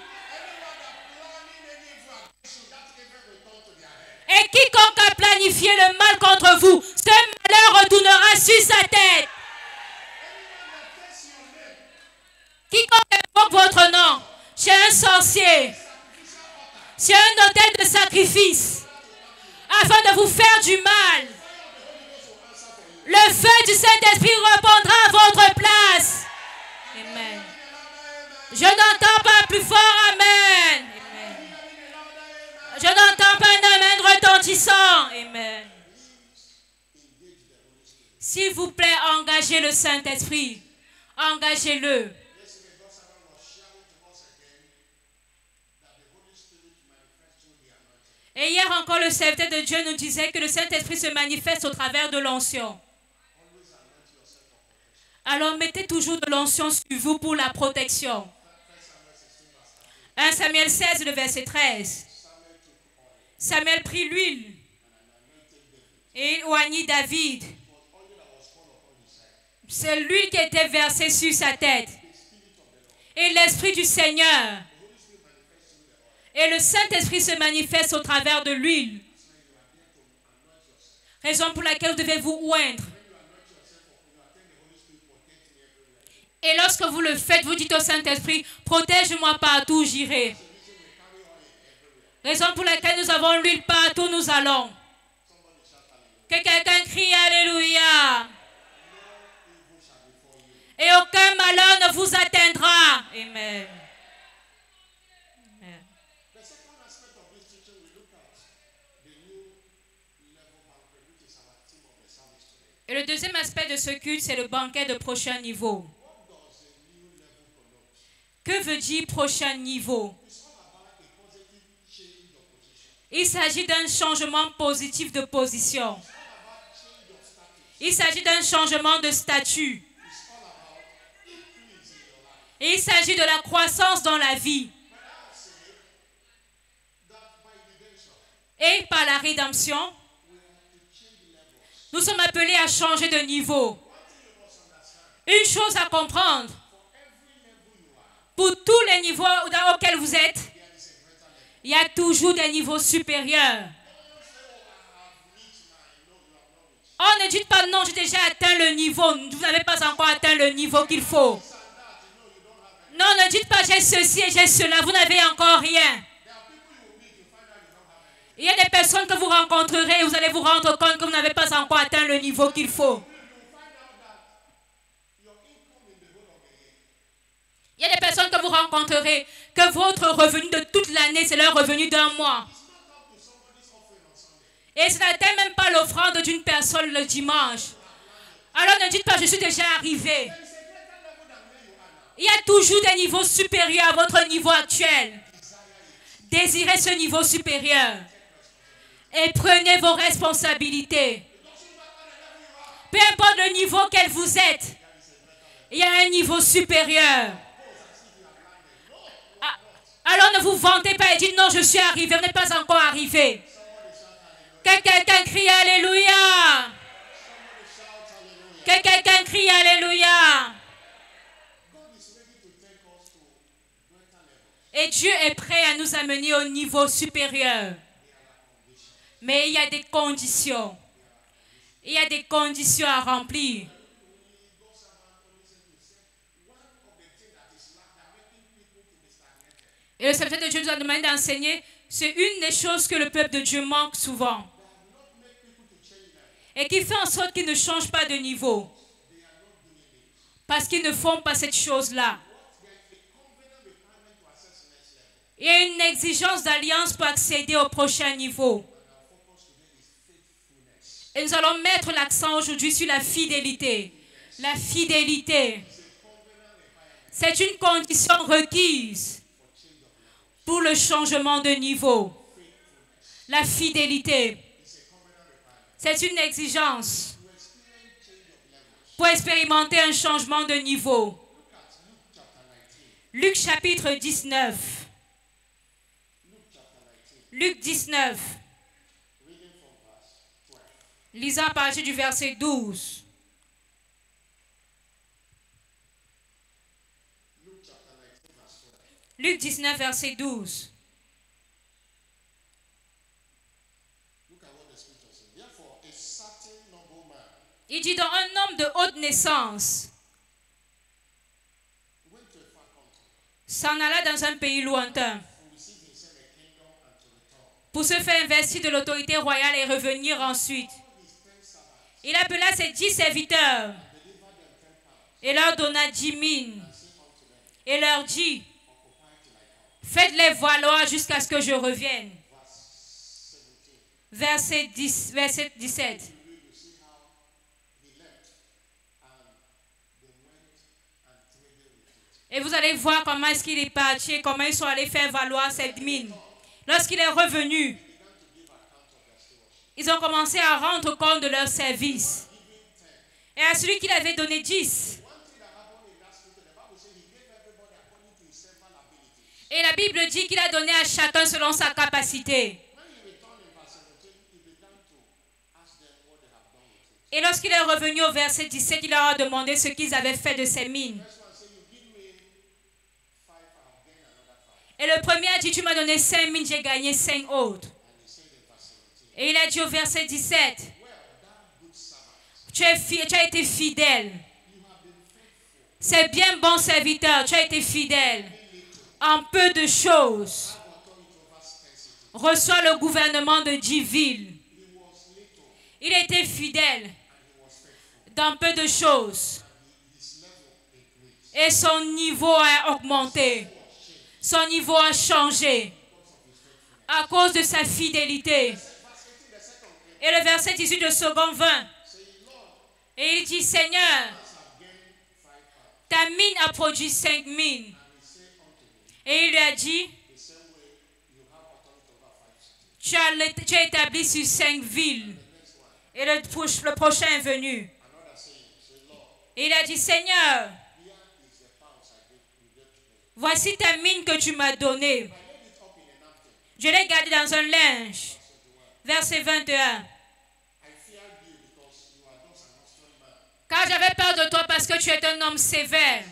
Et quiconque a planifié le mal contre vous, ce malheur retournera sur sa tête. Quiconque invoque votre nom chez un sorcier, chez un autel de sacrifice, afin de vous faire du mal, le feu du Saint-Esprit répondra à votre place. Amen. Je n'entends pas plus fort Amen. Amen. Je n'entends pas un Amen retentissant. Amen. S'il vous plaît, engagez le Saint-Esprit. Engagez-le. Et hier encore, le serviteur de Dieu nous disait que le Saint-Esprit se manifeste au travers de l'onction. Alors mettez toujours de l'onction sur vous pour la protection. 1 Samuel 16, le verset 13. Samuel prit l'huile et il oignit David. C'est l'huile qui était versée sur sa tête. Et l'Esprit du Seigneur. Et le Saint-Esprit se manifeste au travers de l'huile. Raison pour laquelle vous devez vous oindre. Et lorsque vous le faites, vous dites au Saint-Esprit, protège-moi partout où j'irai. Raison pour laquelle nous avons l'huile partout où nous allons. Que quelqu'un crie Alléluia. Et aucun malheur ne vous atteindra. Amen. Amen. Et le deuxième aspect de ce culte, c'est le banquet de prochain niveau. Que veut dire prochain niveau? Il s'agit d'un changement positif de position. Il s'agit d'un changement de statut. Et il s'agit de la croissance dans la vie. Et par la rédemption, nous sommes appelés à changer de niveau. Une chose à comprendre, pour tous les niveaux auxquels vous êtes, il y a toujours des niveaux supérieurs. Oh, ne dites pas non, j'ai déjà atteint le niveau. Vous n'avez pas encore atteint le niveau qu'il faut. Non, ne dites pas j'ai ceci et j'ai cela. Vous n'avez encore rien. Il y a des personnes que vous rencontrerez et vous allez vous rendre compte que vous n'avez pas encore atteint le niveau qu'il faut. Il y a des personnes que vous rencontrerez que votre revenu de toute l'année, c'est leur revenu d'un mois. Et ça n'atteint même pas l'offrande d'une personne le dimanche. Alors ne dites pas je suis déjà arrivé. Il y a toujours des niveaux supérieurs à votre niveau actuel. Désirez ce niveau supérieur. Et prenez vos responsabilités. Peu importe le niveau auquel vous êtes, il y a un niveau supérieur. Alors ne vous vantez pas et dites non, je suis arrivé. Vous n'êtes pas encore arrivé. Que quelqu'un crie Alléluia. Que quelqu'un crie Alléluia. Et Dieu est prêt à nous amener au niveau supérieur. Mais il y a des conditions. Il y a des conditions à remplir. Et le serviteur de Dieu nous a demandé d'enseigner. C'est une des choses que le peuple de Dieu manque souvent. Et qui fait en sorte qu'ils ne changent pas de niveau. Parce qu'ils ne font pas cette chose-là. Il y a une exigence d'alliance pour accéder au prochain niveau. Et nous allons mettre l'accent aujourd'hui sur la fidélité. La fidélité, c'est une condition requise pour le changement de niveau. La fidélité, c'est une exigence pour expérimenter un changement de niveau. Luc chapitre 19. Luc 19. Lisons à partir du verset 12. Luc 19, verset 12. Il dit donc un homme de haute naissance s'en alla dans un pays lointain pour se faire investir de l'autorité royale et revenir ensuite. Il appela ses 10 serviteurs et leur donna 10 000 et leur dit: faites-les valoir jusqu'à ce que je revienne. Verset 17. Et vous allez voir comment est-ce qu'il est parti et comment ils sont allés faire valoir cette mine. Lorsqu'il est revenu, ils ont commencé à rendre compte de leur service. Et à celui qui avait donné 10. Et la Bible dit qu'il a donné à chacun selon sa capacité. Et lorsqu'il est revenu au verset 17, il leur a demandé ce qu'ils avaient fait de ces mines. Et le premier a dit: tu m'as donné 5 mines, j'ai gagné 5 autres. Et il a dit au verset 17, tu as été fidèle. C'est bien, bon serviteur, tu as été fidèle. En peu de choses, reçois le gouvernement de 10 villes. Il était fidèle dans peu de choses. Et son niveau a augmenté. Son niveau a changé à cause de sa fidélité. Et le verset 18 de second 20. Et il dit: Seigneur, ta mine a produit 5 mines. Et il lui a dit: tu as établi sur 5 villes. Et le prochain est venu. Et il a dit: Seigneur, voici ta mine que tu m'as donnée. Je l'ai gardée dans un linge. Verset 21. Car j'avais peur de toi parce que tu es un homme sévère.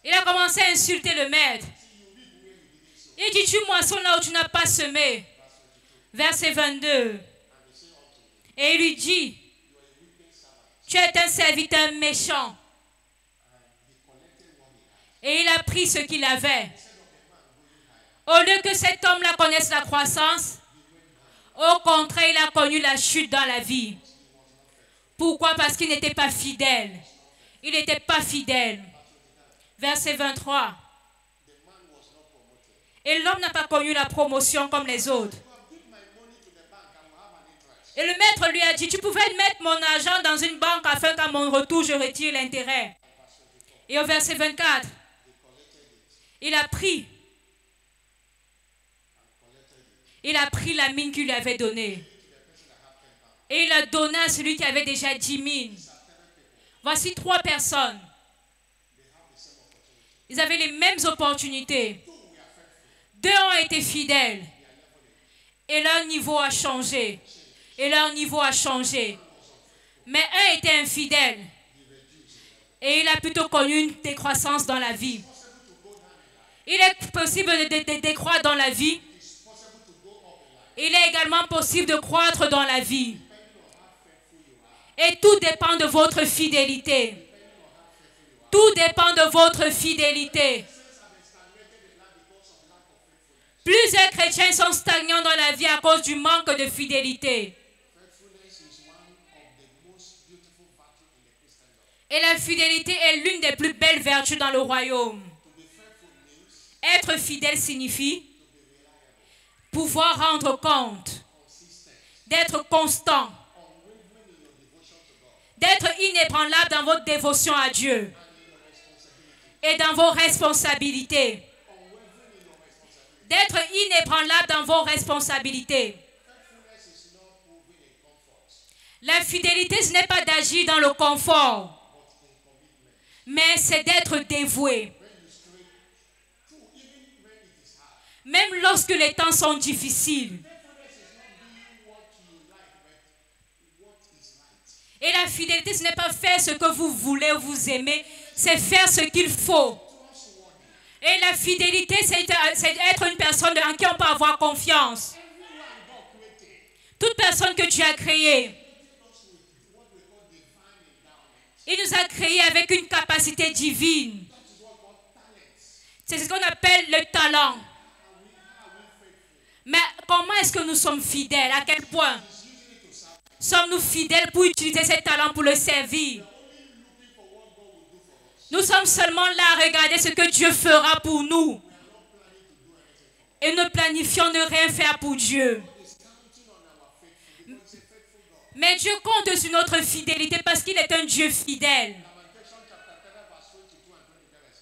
Il a commencé à insulter le maître. Il dit, tu moissonnes là où tu n'as pas semé. Verset 22. Et il lui dit, tu es un serviteur méchant. Et il a pris ce qu'il avait. Au lieu que cet homme-là connaisse la croissance, au contraire, il a connu la chute dans la vie. Pourquoi? Parce qu'il n'était pas fidèle. Il n'était pas fidèle. Verset 23. Et l'homme n'a pas connu la promotion comme les autres. Et le maître lui a dit, tu pouvais mettre mon argent dans une banque afin qu'à mon retour, je retire l'intérêt. Et au verset 24, il a pris la mine qu'il lui avait donnée. Et il a donné à celui qui avait déjà 10 mines. Voici 3 personnes. Ils avaient les mêmes opportunités. 2 ont été fidèles. Et leur niveau a changé. Et leur niveau a changé. Mais un était infidèle. Et il a plutôt connu une décroissance dans la vie. Il est possible de décroître dans la vie. Il est également possible de croître dans la vie. Et tout dépend de votre fidélité. Tout dépend de votre fidélité. Plusieurs chrétiens sont stagnants dans la vie à cause du manque de fidélité. Et la fidélité est l'une des plus belles vertus dans le royaume. Être fidèle signifie pouvoir rendre compte, d'être constant, d'être inébranlable dans votre dévotion à Dieu et dans vos responsabilités. D'être inébranlable dans vos responsabilités. La fidélité, ce n'est pas d'agir dans le confort, mais c'est d'être dévoué. Même lorsque les temps sont difficiles. Et la fidélité, ce n'est pas faire ce que vous voulez ou vous aimez, c'est faire ce qu'il faut. Et la fidélité, c'est être une personne en qui on peut avoir confiance. Toute personne que Dieu a créée, il nous a créés avec une capacité divine. C'est ce qu'on appelle le talent. Mais comment est-ce que nous sommes fidèles? À quel point sommes-nous fidèles pour utiliser ces talents pour le servir? Nous sommes seulement là à regarder ce que Dieu fera pour nous. Et nous planifions ne rien faire pour Dieu. Mais Dieu compte sur notre fidélité parce qu'il est un Dieu fidèle.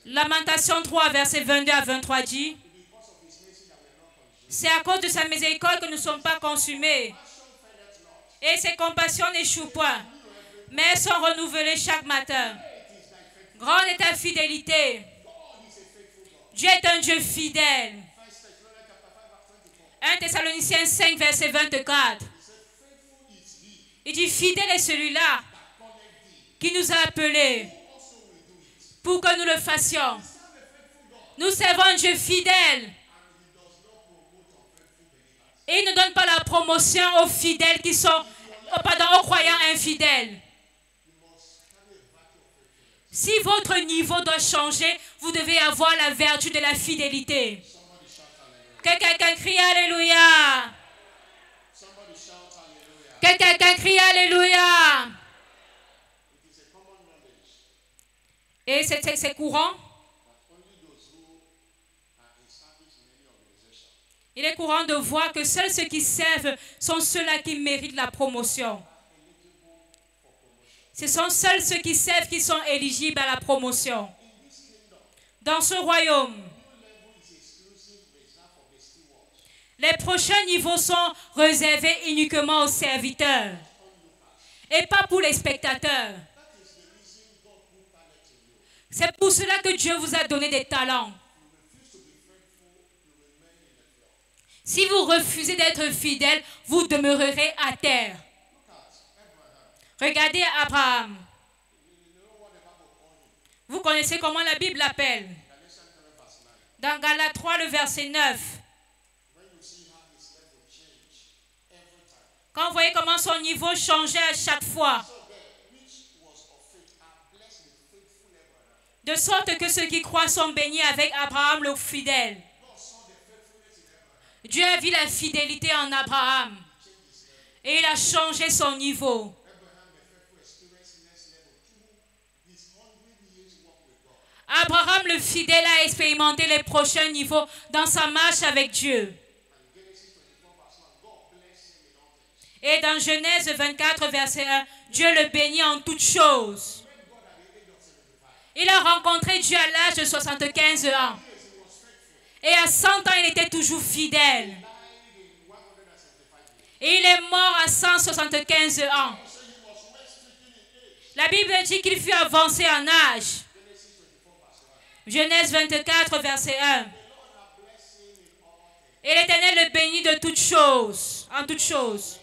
Lamentation 3, verset 22 à 23 dit, c'est à cause de sa miséricorde que nous ne sommes pas consumés. Et ses compassions n'échouent point, mais elles sont renouvelées chaque matin. Grande est ta fidélité. Dieu est un Dieu fidèle. 1 Thessaloniciens 5, verset 24. Il dit, fidèle est celui-là qui nous a appelés pour que nous le fassions. Nous servons un Dieu fidèle. Et il ne donne pas la promotion aux fidèles qui sont, aux croyants infidèles. Si votre niveau doit changer, vous devez avoir la vertu de la fidélité. Que quelqu'un crie Alléluia. Que quelqu'un crie Alléluia. Et c'est courant. Il est courant de voir que seuls ceux qui servent sont ceux-là qui méritent la promotion. Ce sont seuls ceux qui servent qui sont éligibles à la promotion. Dans ce royaume, les prochains niveaux sont réservés uniquement aux serviteurs et pas pour les spectateurs. C'est pour cela que Dieu vous a donné des talents. Si vous refusez d'être fidèle, vous demeurerez à terre. Regardez Abraham. Vous connaissez comment la Bible l'appelle. Dans Galates 3, le verset 9. Quand vous voyez comment son niveau changeait à chaque fois. De sorte que ceux qui croient sont bénis avec Abraham le fidèle. Dieu a vu la fidélité en Abraham. Et il a changé son niveau. Abraham le fidèle a expérimenté les prochains niveaux dans sa marche avec Dieu. Et dans Genèse 24, verset 1, Dieu le bénit en toutes choses. Il a rencontré Dieu à l'âge de 75 ans. Et à 100 ans, il était toujours fidèle. Et il est mort à 175 ans. La Bible dit qu'il fut avancé en âge. Genèse 24, verset 1. Et l'Éternel le bénit de toutes choses, en toutes choses.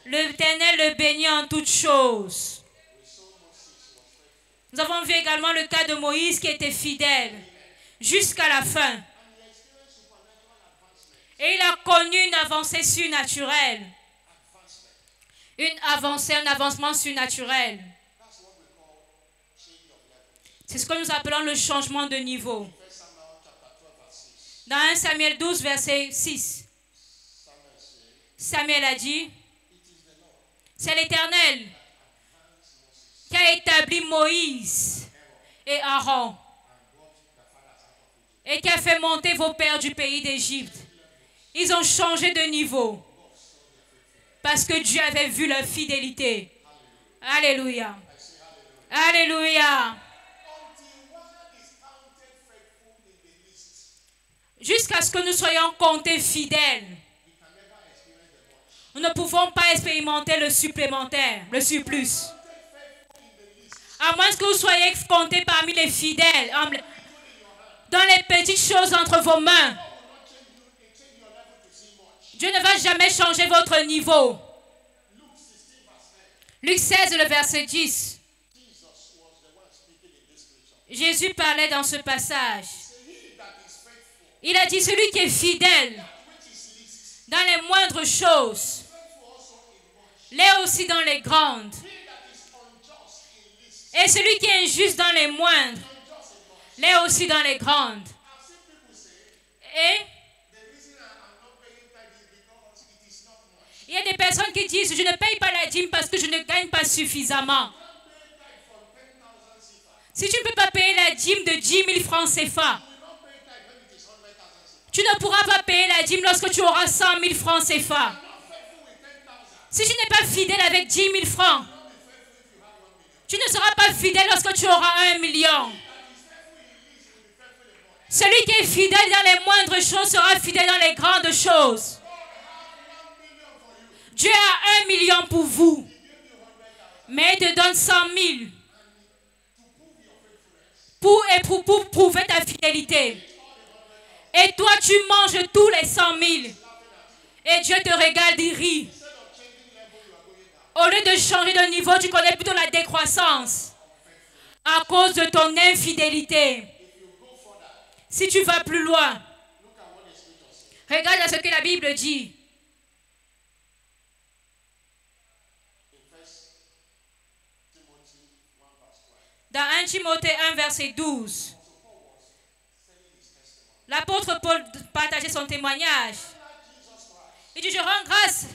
L'Éternel le bénit en toutes choses. Nous avons vu également le cas de Moïse qui était fidèle jusqu'à la fin. Et il a connu une avancée surnaturelle. Un avancement surnaturel. C'est ce que nous appelons le changement de niveau. Dans 1 Samuel 12, verset 6, Samuel a dit, c'est l'Éternel qui a établi Moïse et Aaron et qui a fait monter vos pères du pays d'Égypte. Ils ont changé de niveau parce que Dieu avait vu leur fidélité. Alléluia. Alléluia. Jusqu'à ce que nous soyons comptés fidèles, nous ne pouvons pas expérimenter le supplémentaire, le surplus. À moins que vous soyez comptés parmi les fidèles, dans les petites choses entre vos mains. Dieu ne va jamais changer votre niveau. Luc 16, le verset 10. Jésus parlait dans ce passage. Il a dit, celui qui est fidèle dans les moindres choses, l'est aussi dans les grandes. Et celui qui est injuste dans les moindres, l'est aussi dans les grandes. Et il y a des personnes qui disent, je ne paye pas la dîme parce que je ne gagne pas suffisamment. Si tu ne peux pas payer la dîme de 10 000 francs CFA, tu ne pourras pas payer la dîme lorsque tu auras 100 000 francs CFA. Si tu n'es pas fidèle avec 10 000 francs, tu ne seras pas fidèle lorsque tu auras 1 million. Celui qui est fidèle dans les moindres choses sera fidèle dans les grandes choses. Dieu a 1 million pour vous, mais il te donne 100 000 pour prouver ta fidélité. Et toi, tu manges tous les 100 000. Et Dieu te regarde, il rit. Au lieu de changer de niveau, tu connais plutôt la décroissance. À cause de ton infidélité. Si tu vas plus loin, regarde à ce que la Bible dit. Dans 1 Timothée 1, verset 12. L'apôtre Paul partageait son témoignage. Il dit, je rends grâce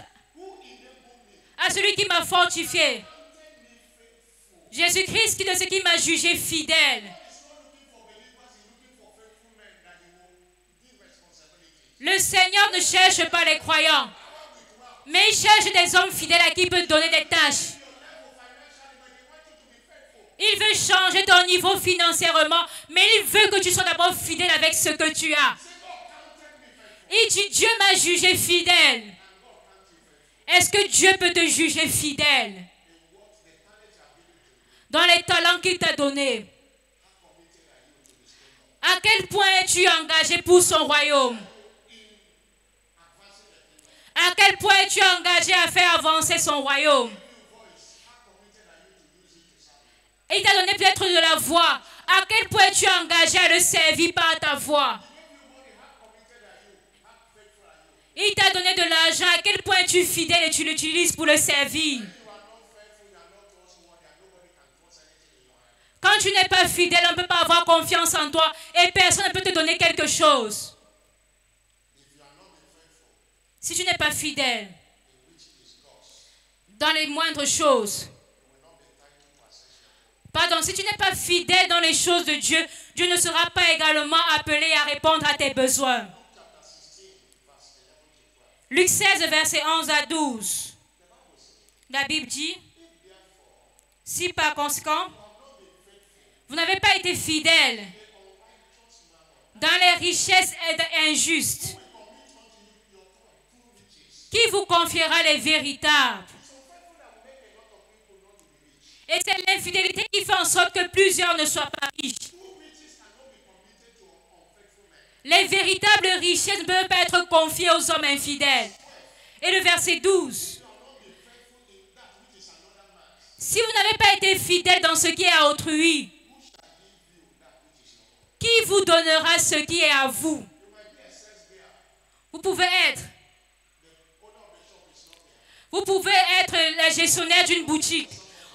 à celui qui m'a fortifié. Jésus-Christ de ce qui m'a jugé fidèle. Le Seigneur ne cherche pas les croyants, mais il cherche des hommes fidèles à qui il peut donner des tâches. Il veut changer ton niveau financièrement, mais il veut que tu sois d'abord fidèle avec ce que tu as. Il dit, Dieu m'a jugé fidèle. Est-ce que Dieu peut te juger fidèle dans les talents qu'il t'a donnés? À quel point es-tu engagé pour son royaume? À quel point tu es engagé à faire avancer son royaume. Et il t'a donné peut-être de la voix. À quel point tu es engagé à le servir par ta voix. Il t'a donné de l'argent. À quel point tu es fidèle et tu l'utilises pour le servir. Quand tu n'es pas fidèle, on ne peut pas avoir confiance en toi et personne ne peut te donner quelque chose. Si tu n'es pas fidèle dans les moindres choses, pardon, si tu n'es pas fidèle dans les choses de Dieu, Dieu ne sera pas également appelé à répondre à tes besoins. Luc 16, versets 11 à 12. La Bible dit, si par conséquent, vous n'avez pas été fidèle dans les richesses injustes, qui vous confiera les véritables? Et c'est l'infidélité qui fait en sorte que plusieurs ne soient pas riches. Les véritables richesses ne peuvent pas être confiées aux hommes infidèles. Et le verset 12. Si vous n'avez pas été fidèle dans ce qui est à autrui, qui vous donnera ce qui est à vous? Vous pouvez être la gestionnaire d'une boutique.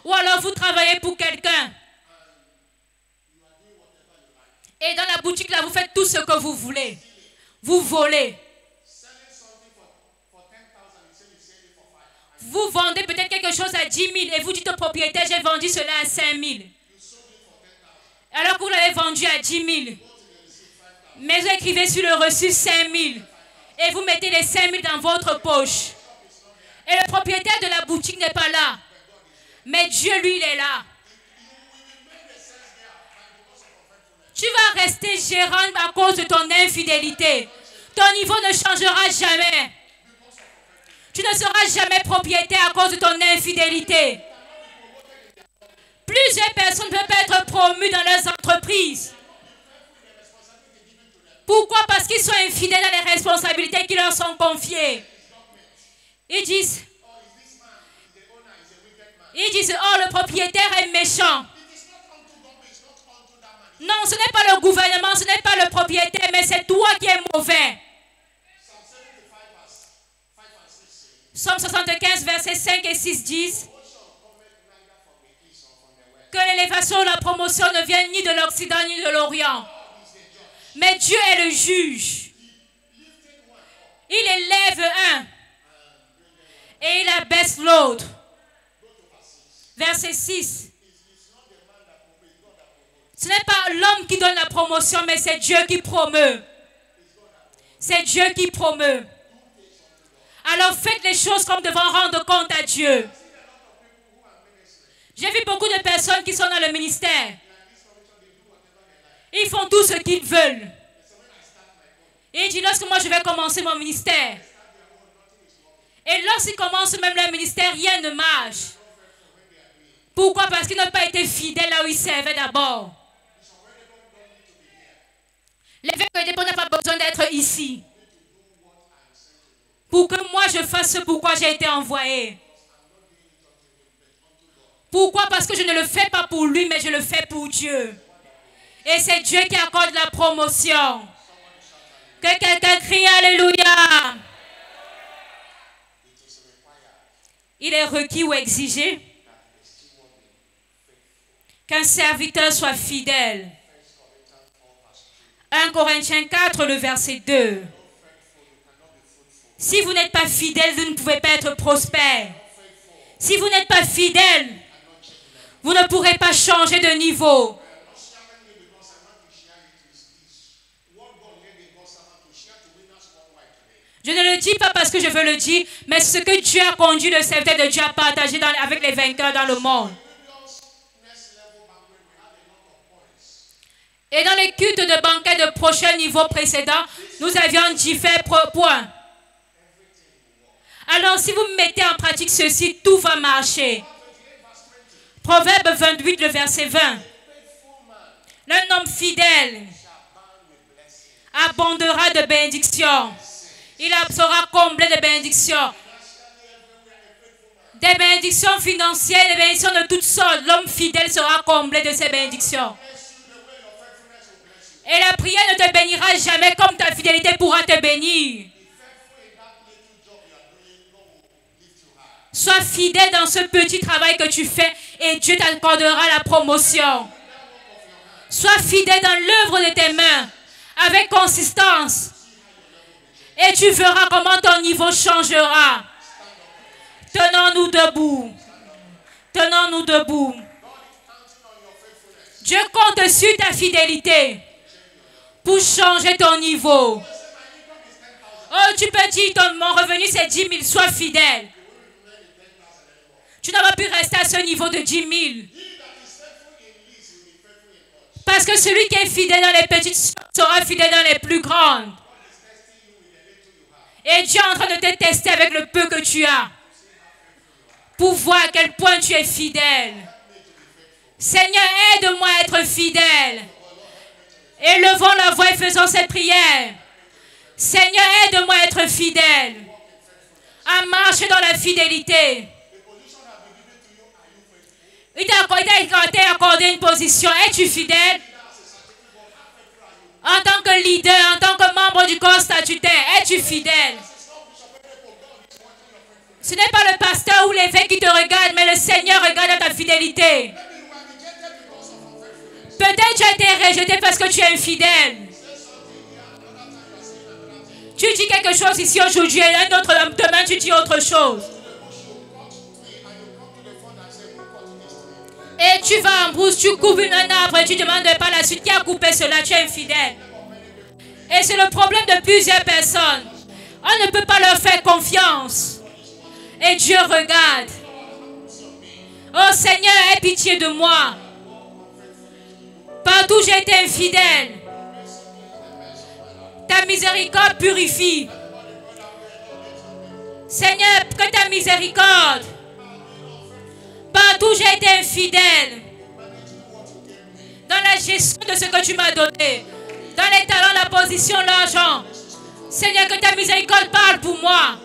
Ou alors vous travaillez pour quelqu'un. Et dans la boutique là, vous faites tout ce que vous voulez. Vous volez. Vous vendez peut-être quelque chose à 10 000 et vous dites au propriétaire, j'ai vendu cela à 5 000. Alors que vous l'avez vendu à 10 000. Mais vous écrivez sur le reçu 5 000. Et vous mettez les 5 000 dans votre poche. Et le propriétaire de la boutique n'est pas là. Mais Dieu, lui, il est là. Tu vas rester gérant à cause de ton infidélité. Ton niveau ne changera jamais. Tu ne seras jamais propriétaire à cause de ton infidélité. Plusieurs personnes ne peuvent pas être promues dans leurs entreprises. Pourquoi? Parce qu'ils sont infidèles à les responsabilités qui leur sont confiées. Ils disent, oh, le propriétaire est méchant. Non, ce n'est pas le gouvernement, ce n'est pas le propriétaire, mais c'est toi qui es mauvais. Psaume 75, versets 5 et 6 disent que l'élévation ou la promotion ne viennent ni de l'Occident ni de l'Orient. Mais Dieu est le juge. Il élève un et il abaisse l'autre. Verset 6. Ce n'est pas l'homme qui donne la promotion, mais c'est Dieu qui promeut. C'est Dieu qui promeut. Alors faites les choses comme devant rendre compte à Dieu. J'ai vu beaucoup de personnes qui sont dans le ministère. Ils font tout ce qu'ils veulent. Et il dit, lorsque moi je vais commencer mon ministère, et lorsqu'ils commencent même leur ministère, rien ne marche. Pourquoi? Parce qu'ils n'ont pas été fidèles là où ils servaient d'abord. L'évêque n'a pas besoin d'être ici. Pour que moi je fasse ce pourquoi j'ai été envoyé. Pourquoi? Parce que je ne le fais pas pour lui, mais je le fais pour Dieu. Et c'est Dieu qui accorde la promotion. Que quelqu'un crie Alléluia. Il est requis ou exigé qu'un serviteur soit fidèle. 1 Corinthiens 4, le verset 2. Si vous n'êtes pas fidèle, vous ne pouvez pas être prospère. Si vous n'êtes pas fidèle, vous ne pourrez pas changer de niveau. Je ne le dis pas parce que je veux le dire, mais ce que Dieu a conduit le serviteur de Dieu à partager avec les vainqueurs dans le monde. Et dans les cultes de banquet de prochain niveau précédent, nous avions différents points. Alors si vous mettez en pratique ceci, tout va marcher. Proverbe 28, le verset 20. Un homme fidèle abondera de bénédictions. sera comblé de bénédictions. Des bénédictions financières, des bénédictions de toutes sortes. L'homme fidèle sera comblé de ces bénédictions. Et la prière ne te bénira jamais comme ta fidélité pourra te bénir. Sois fidèle dans ce petit travail que tu fais et Dieu t'accordera la promotion. Sois fidèle dans l'œuvre de tes mains avec consistance. Et tu verras comment ton niveau changera. Tenons-nous debout. Tenons-nous debout. Dieu compte sur ta fidélité pour changer ton niveau. Oh, tu peux dire, mon revenu c'est 10 000, sois fidèle. Tu n'as pas pu rester à ce niveau de 10 000. Parce que celui qui est fidèle dans les petites choses sera fidèle dans les plus grandes. Et Dieu est en train de te tester avec le peu que tu as. Pour voir à quel point tu es fidèle. Seigneur, aide-moi à être fidèle. Élevons la voix et faisons cette prière. Seigneur, aide-moi à être fidèle. À marcher dans la fidélité. Il t'a accordé une position. Es-tu fidèle? En tant que leader, en tant que membre du corps statutaire, es-tu fidèle? Ce n'est pas le pasteur ou l'évêque qui te regarde, mais le Seigneur regarde ta fidélité. Peut-être tu as été rejeté parce que tu es infidèle. Tu dis quelque chose ici aujourd'hui et un autre demain tu dis autre chose. Et tu vas en brousse, tu coupes un arbre et tu ne demandes pas la suite. Qui a coupé cela? Tu es infidèle. Et c'est le problème de plusieurs personnes. On ne peut pas leur faire confiance. Et Dieu regarde. Oh Seigneur, aie pitié de moi. Partout j'ai été infidèle. Ta miséricorde purifie. Seigneur, que ta miséricorde. Partout j'ai été infidèle. Dans la gestion de ce que tu m'as donné. Dans les talents, la position, l'argent. Seigneur, que ta miséricorde parle pour moi.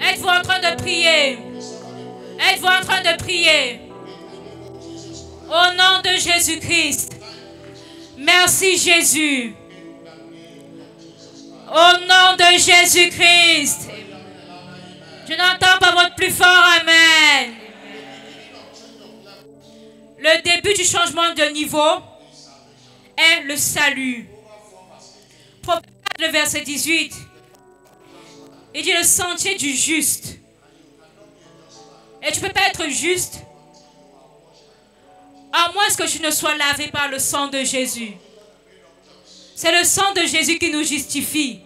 Êtes-vous en train de prier? Êtes-vous en train de prier? Au nom de Jésus-Christ. Merci Jésus. Au nom de Jésus-Christ. Je n'entends pas votre plus fort Amen. Le début du changement de niveau est le salut. Proverbe 4, le verset 18. Il dit le sentier du juste. Et tu ne peux pas être juste à moins que tu ne sois lavé par le sang de Jésus. C'est le sang de Jésus qui nous justifie.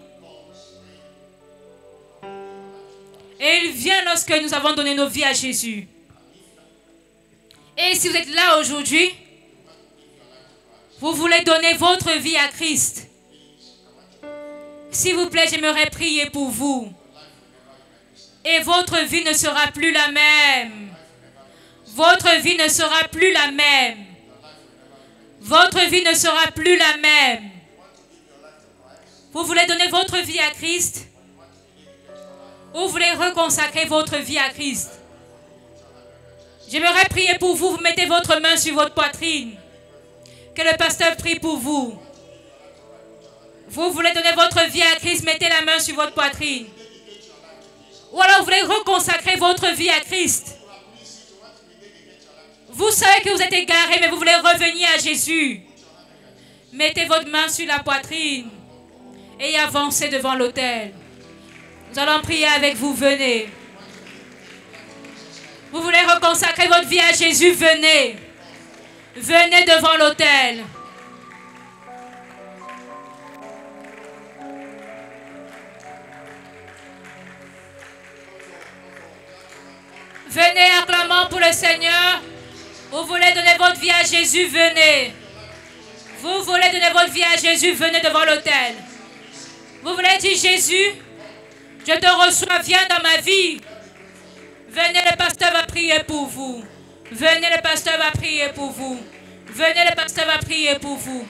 Et il vient lorsque nous avons donné nos vies à Jésus. Et si vous êtes là aujourd'hui, vous voulez donner votre vie à Christ. S'il vous plaît, j'aimerais prier pour vous. Et votre vie ne sera plus la même. Votre vie ne sera plus la même. Votre vie ne sera plus la même. Vous voulez donner votre vie à Christ? Ou vous voulez reconsacrer votre vie à Christ? J'aimerais prier pour vous. Vous mettez votre main sur votre poitrine. Que le pasteur prie pour vous. Vous voulez donner votre vie à Christ, mettez la main sur votre poitrine. Ou alors vous voulez reconsacrer votre vie à Christ. Vous savez que vous êtes égaré, mais vous voulez revenir à Jésus. Mettez votre main sur la poitrine et avancez devant l'autel. Nous allons prier avec vous, venez. Vous voulez reconsacrer votre vie à Jésus, venez. Venez devant l'autel. Venez acclamant pour le Seigneur. Vous voulez donner votre vie à Jésus, venez. Vous voulez donner votre vie à Jésus, venez devant l'autel. Vous voulez dire Jésus, je te reçois, viens dans ma vie. Venez, le pasteur va prier pour vous. Venez, le pasteur va prier pour vous. Venez, le pasteur va prier pour vous.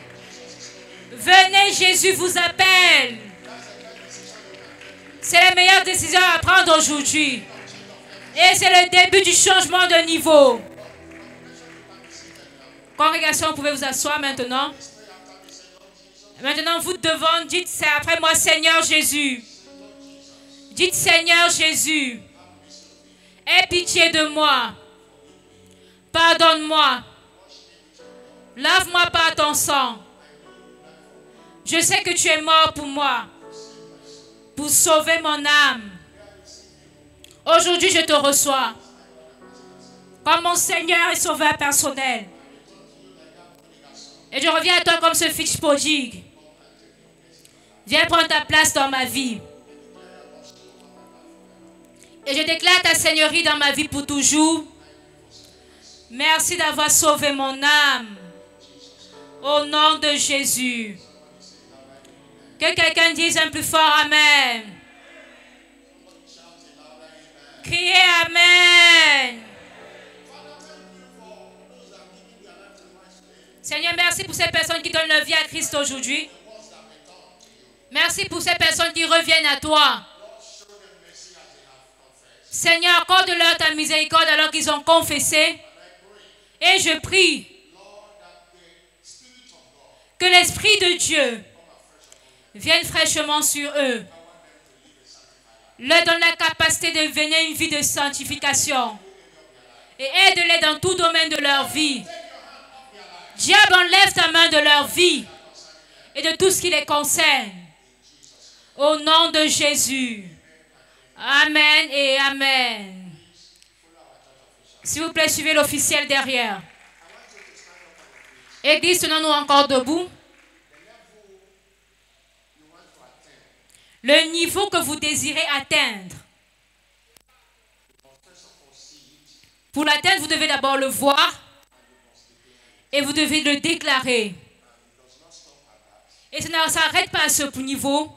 Venez, Jésus vous appelle. C'est la meilleure décision à prendre aujourd'hui. Et c'est le début du changement de niveau. Congrégation, vous pouvez vous asseoir maintenant. Maintenant, vous devant, dites après moi, Seigneur Jésus. Dites Seigneur Jésus, aie pitié de moi. Pardonne-moi. Lave-moi par ton sang. Je sais que tu es mort pour moi, pour sauver mon âme. Aujourd'hui, je te reçois comme mon Seigneur et Sauveur personnel. Et je reviens à toi comme ce fils prodigue. Viens prendre ta place dans ma vie. Et je déclare ta seigneurie dans ma vie pour toujours. Merci d'avoir sauvé mon âme. Au nom de Jésus. Que quelqu'un dise un plus fort Amen. Criez Amen. Seigneur, merci pour ces personnes qui donnent leur vie à Christ aujourd'hui. Merci pour ces personnes qui reviennent à toi. Seigneur, accorde-leur ta miséricorde alors qu'ils ont confessé. Et je prie que l'Esprit de Dieu vienne fraîchement sur eux. Leur donne la capacité de venir une vie de sanctification. Et aide-les dans tout domaine de leur vie. Diable, enlève ta main de leur vie et de tout ce qui les concerne. Au nom de Jésus. Amen et Amen. S'il vous plaît, suivez l'officiel derrière. Église, tenons-nous encore debout. Le niveau que vous désirez atteindre. Pour l'atteindre, vous devez d'abord le voir et vous devez le déclarer. Et ça ne s'arrête pas à ce niveau.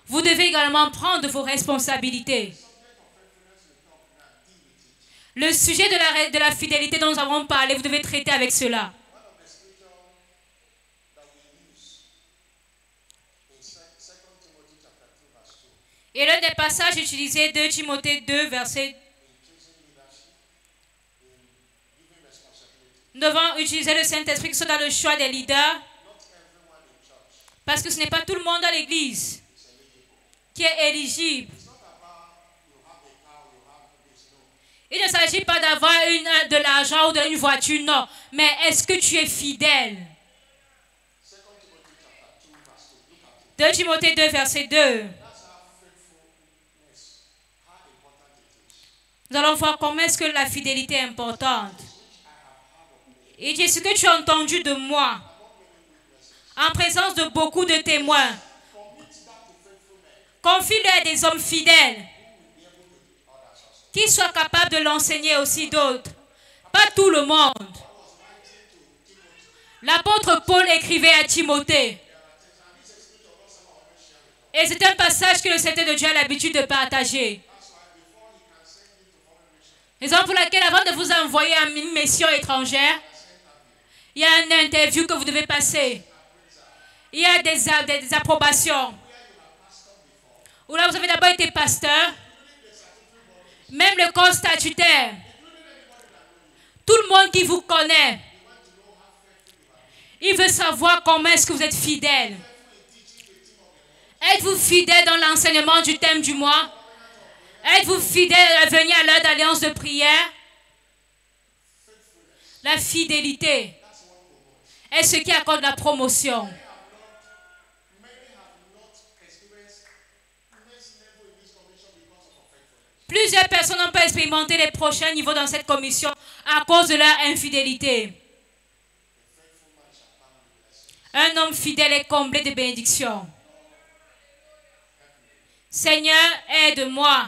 Vous devez également prendre vos responsabilités. Le sujet de la fidélité dont nous avons parlé, vous devez traiter avec cela. Et l'un des passages utilisés, 2 Timothée 2, verset. Nous devons utiliser le Saint-Esprit qui soit dans le choix des leaders. Parce que ce n'est pas tout le monde dans l'église qui est éligible. Il ne s'agit pas d'avoir de l'argent ou d'une voiture, non. Mais est-ce que tu es fidèle? 2 Timothée 2, verset 2. Nous allons voir comment est-ce que la fidélité est importante. Il dit, ce que tu as entendu de moi, en présence de beaucoup de témoins, confie-le à des hommes fidèles, qui soient capables de l'enseigner aussi d'autres. Pas tout le monde. L'apôtre Paul écrivait à Timothée. Et c'est un passage que le Seigneur de Dieu a l'habitude de partager. Raison pour laquelle, avant de vous envoyer à une mission étrangère, il y a une interview que vous devez passer. Il y a des approbations. Où là, vous avez d'abord été pasteur. Même le corps statutaire. Tout le monde qui vous connaît. Il veut savoir comment est-ce que vous êtes fidèle. Êtes-vous fidèle dans l'enseignement du thème du mois? Êtes-vous fidèle à venir à l'heure d'alliance de prière? La fidélité est ce qui accorde la promotion. Plusieurs personnes n'ont pas expérimenté les prochains niveaux dans cette commission à cause de leur infidélité. Un homme fidèle est comblé de bénédictions. Seigneur, aide-moi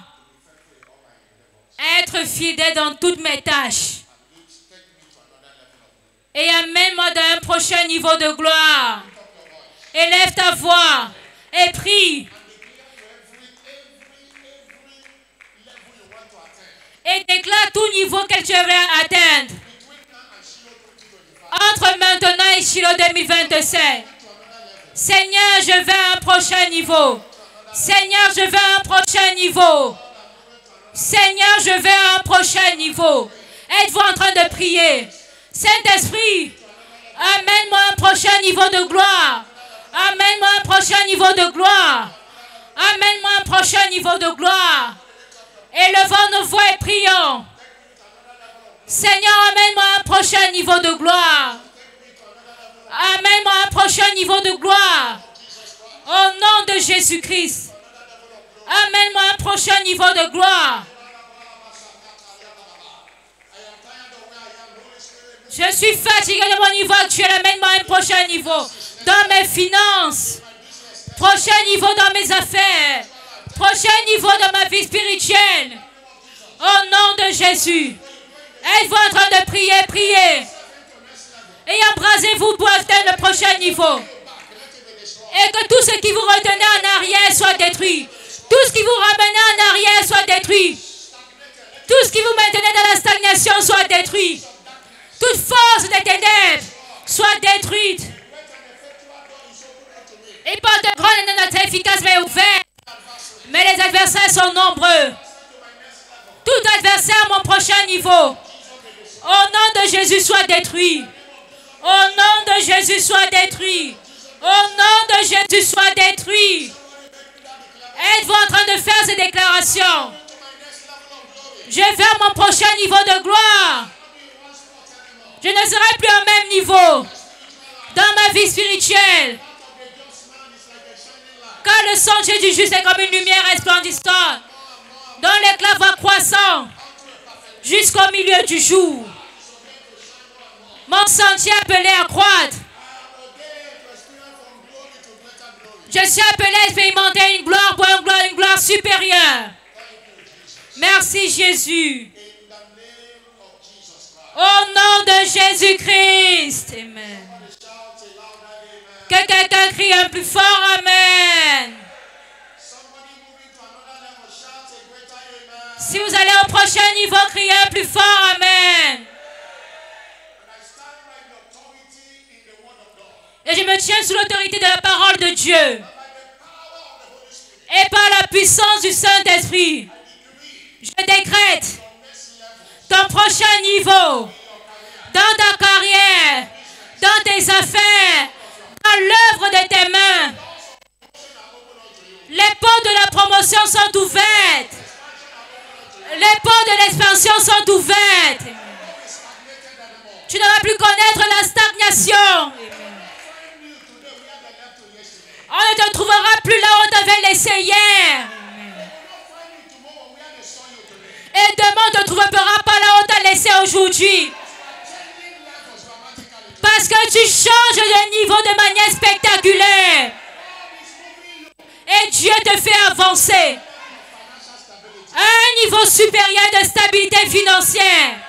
Être fidèle dans toutes mes tâches. Et amène-moi dans un prochain niveau de gloire. Élève ta voix et prie. Et déclare tout niveau que tu aimerais atteindre. Entre maintenant et Shiloh 2027. Seigneur, je veux un prochain niveau. Seigneur, je veux un prochain niveau. Seigneur, je veux un prochain niveau. Êtes-vous en train de prier? Saint-Esprit, amène-moi un prochain niveau de gloire. Amène-moi un prochain niveau de gloire. Amène-moi un prochain niveau de gloire. Élevons nos voix et prions. Seigneur, amène-moi un prochain niveau de gloire. Amène-moi un prochain niveau de gloire. Au nom de Jésus-Christ. Amène-moi un prochain niveau de gloire. Je suis fatigué de mon niveau actuel. Amène-moi un prochain niveau dans mes finances. Prochain niveau dans mes affaires. Prochain niveau dans ma vie spirituelle. Au nom de Jésus. Êtes-vous en train de prier, priez. Et embrasez-vous pour atteindre le prochain niveau. Et que tout ce qui vous retenait en arrière soit détruit. Tout ce qui vous ramenait en arrière soit détruit. Tout ce qui vous maintenait dans la stagnation soit détruit. Toute force des ténèbres soit détruite. Et porte grande et notre efficace mais ouverte. Mais les adversaires sont nombreux. Tout adversaire à mon prochain niveau. Au nom de Jésus soit détruit. Au nom de Jésus soit détruit. Au nom de Jésus soit détruit. Êtes-vous en train de faire ces déclarations? Je vais à mon prochain niveau de gloire. Je ne serai plus au même niveau dans ma vie spirituelle. Car le sentier du juste est comme une lumière resplendissante, dont l'éclat va croissant jusqu'au milieu du jour. Mon sentier est appelé à croître. Je suis appelé à expérimenter une gloire pour une gloire supérieure. Merci Jésus. Au nom de Jésus-Christ. Amen. Que quelqu'un crie un plus fort Amen. Si vous allez au prochain niveau, criez un plus fort Amen. Et je me tiens sous l'autorité de la parole de Dieu. Et par la puissance du Saint-Esprit, je décrète ton prochain niveau dans ta carrière, dans tes affaires, dans l'œuvre de tes mains. Les portes de la promotion sont ouvertes. Les portes de l'expansion sont ouvertes. Tu ne vas plus connaître la stagnation. On ne te trouvera plus là où on t'avait laissé hier. Et demain, on ne te trouvera pas là où on t'a laissé aujourd'hui. Parce que tu changes de niveau de manière spectaculaire. Et Dieu te fait avancer à un niveau supérieur de stabilité financière.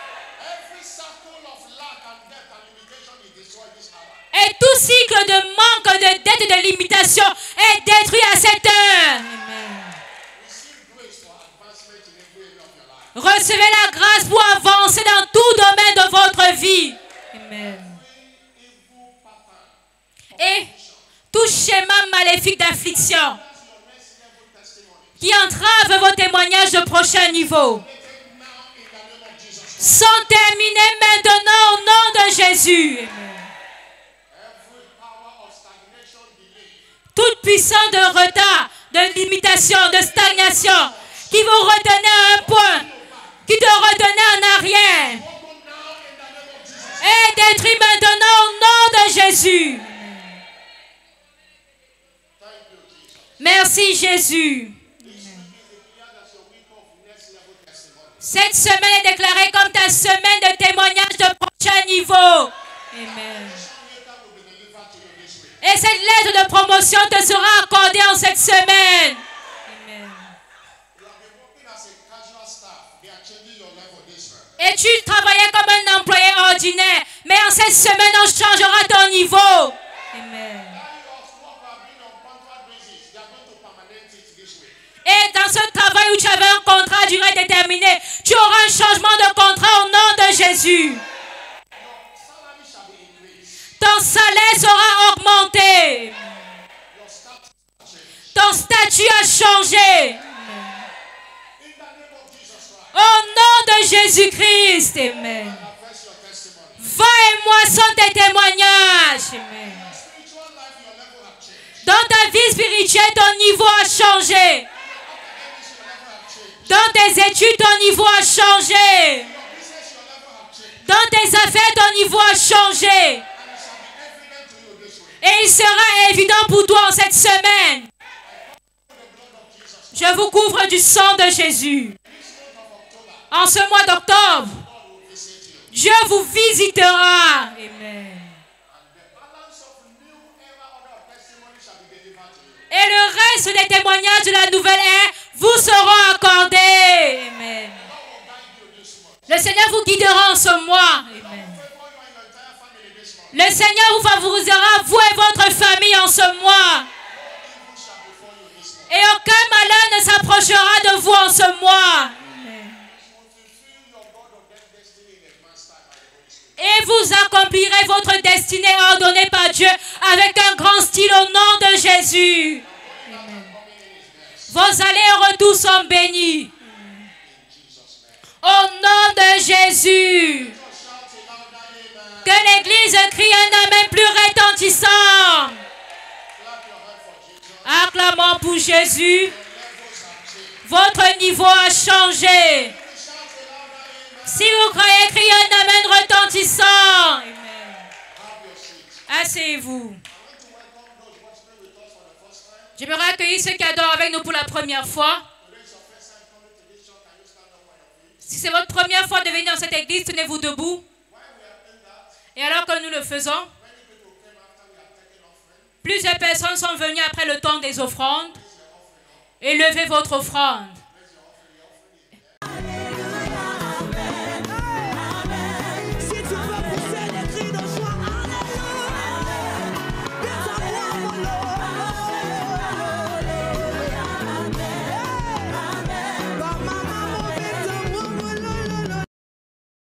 Et tout cycle de manque, de dette et de limitation est détruit à cette heure. Amen. Recevez la grâce pour avancer dans tout domaine de votre vie. Amen. Et tout schéma maléfique d'affliction qui entrave vos témoignages de prochain niveau sont terminés maintenant au nom de Jésus. Amen. Toute puissance de retard, de limitation, de stagnation qui vous retenait à un point, qui te retenait en arrière, est détruit maintenant au nom de Jésus. Merci Jésus. Cette semaine est déclarée comme ta semaine de témoignage de prochain niveau. Amen. Et cette lettre de promotion te sera accordée en cette semaine. Amen. Et tu travaillais comme un employé ordinaire. Mais en cette semaine, on changera ton niveau. Amen. Et dans ce travail où tu avais un contrat à durée déterminée, tu auras un changement de contrat au nom de Jésus. Ton salaire sera augmenté. Ton statut a changé. Au nom de Jésus-Christ. Amen. Va et moissonne tes témoignages. Amen. Dans ta vie spirituelle, ton niveau a changé. Dans tes études, ton niveau a changé. Dans tes affaires, ton niveau a changé. Et il sera évident pour toi en cette semaine. Je vous couvre du sang de Jésus. En ce mois d'octobre, Dieu vous visitera. Amen. Et le reste des témoignages de la nouvelle ère vous seront accordés. Amen. Le Seigneur vous guidera en ce mois. Amen. Le Seigneur vous favorisera, vous et votre famille, en ce mois. Et aucun malheur ne s'approchera de vous en ce mois. Amen. Et vous accomplirez votre destinée ordonnée par Dieu avec un grand style au nom de Jésus. Amen. Vos allers et retours sont bénis. Au nom de Jésus. Que l'Église crie un amen plus retentissant. Acclamons pour Jésus. Votre niveau a changé. Si vous croyez, criez un amen retentissant. Amen. Asseyez-vous. J'aimerais accueillir ceux qui adorent avec nous pour la première fois. Si c'est votre première fois de venir dans cette église, tenez-vous debout. Et alors que nous le faisons, plusieurs personnes sont venues après le temps des offrandes. Élevez votre offrande.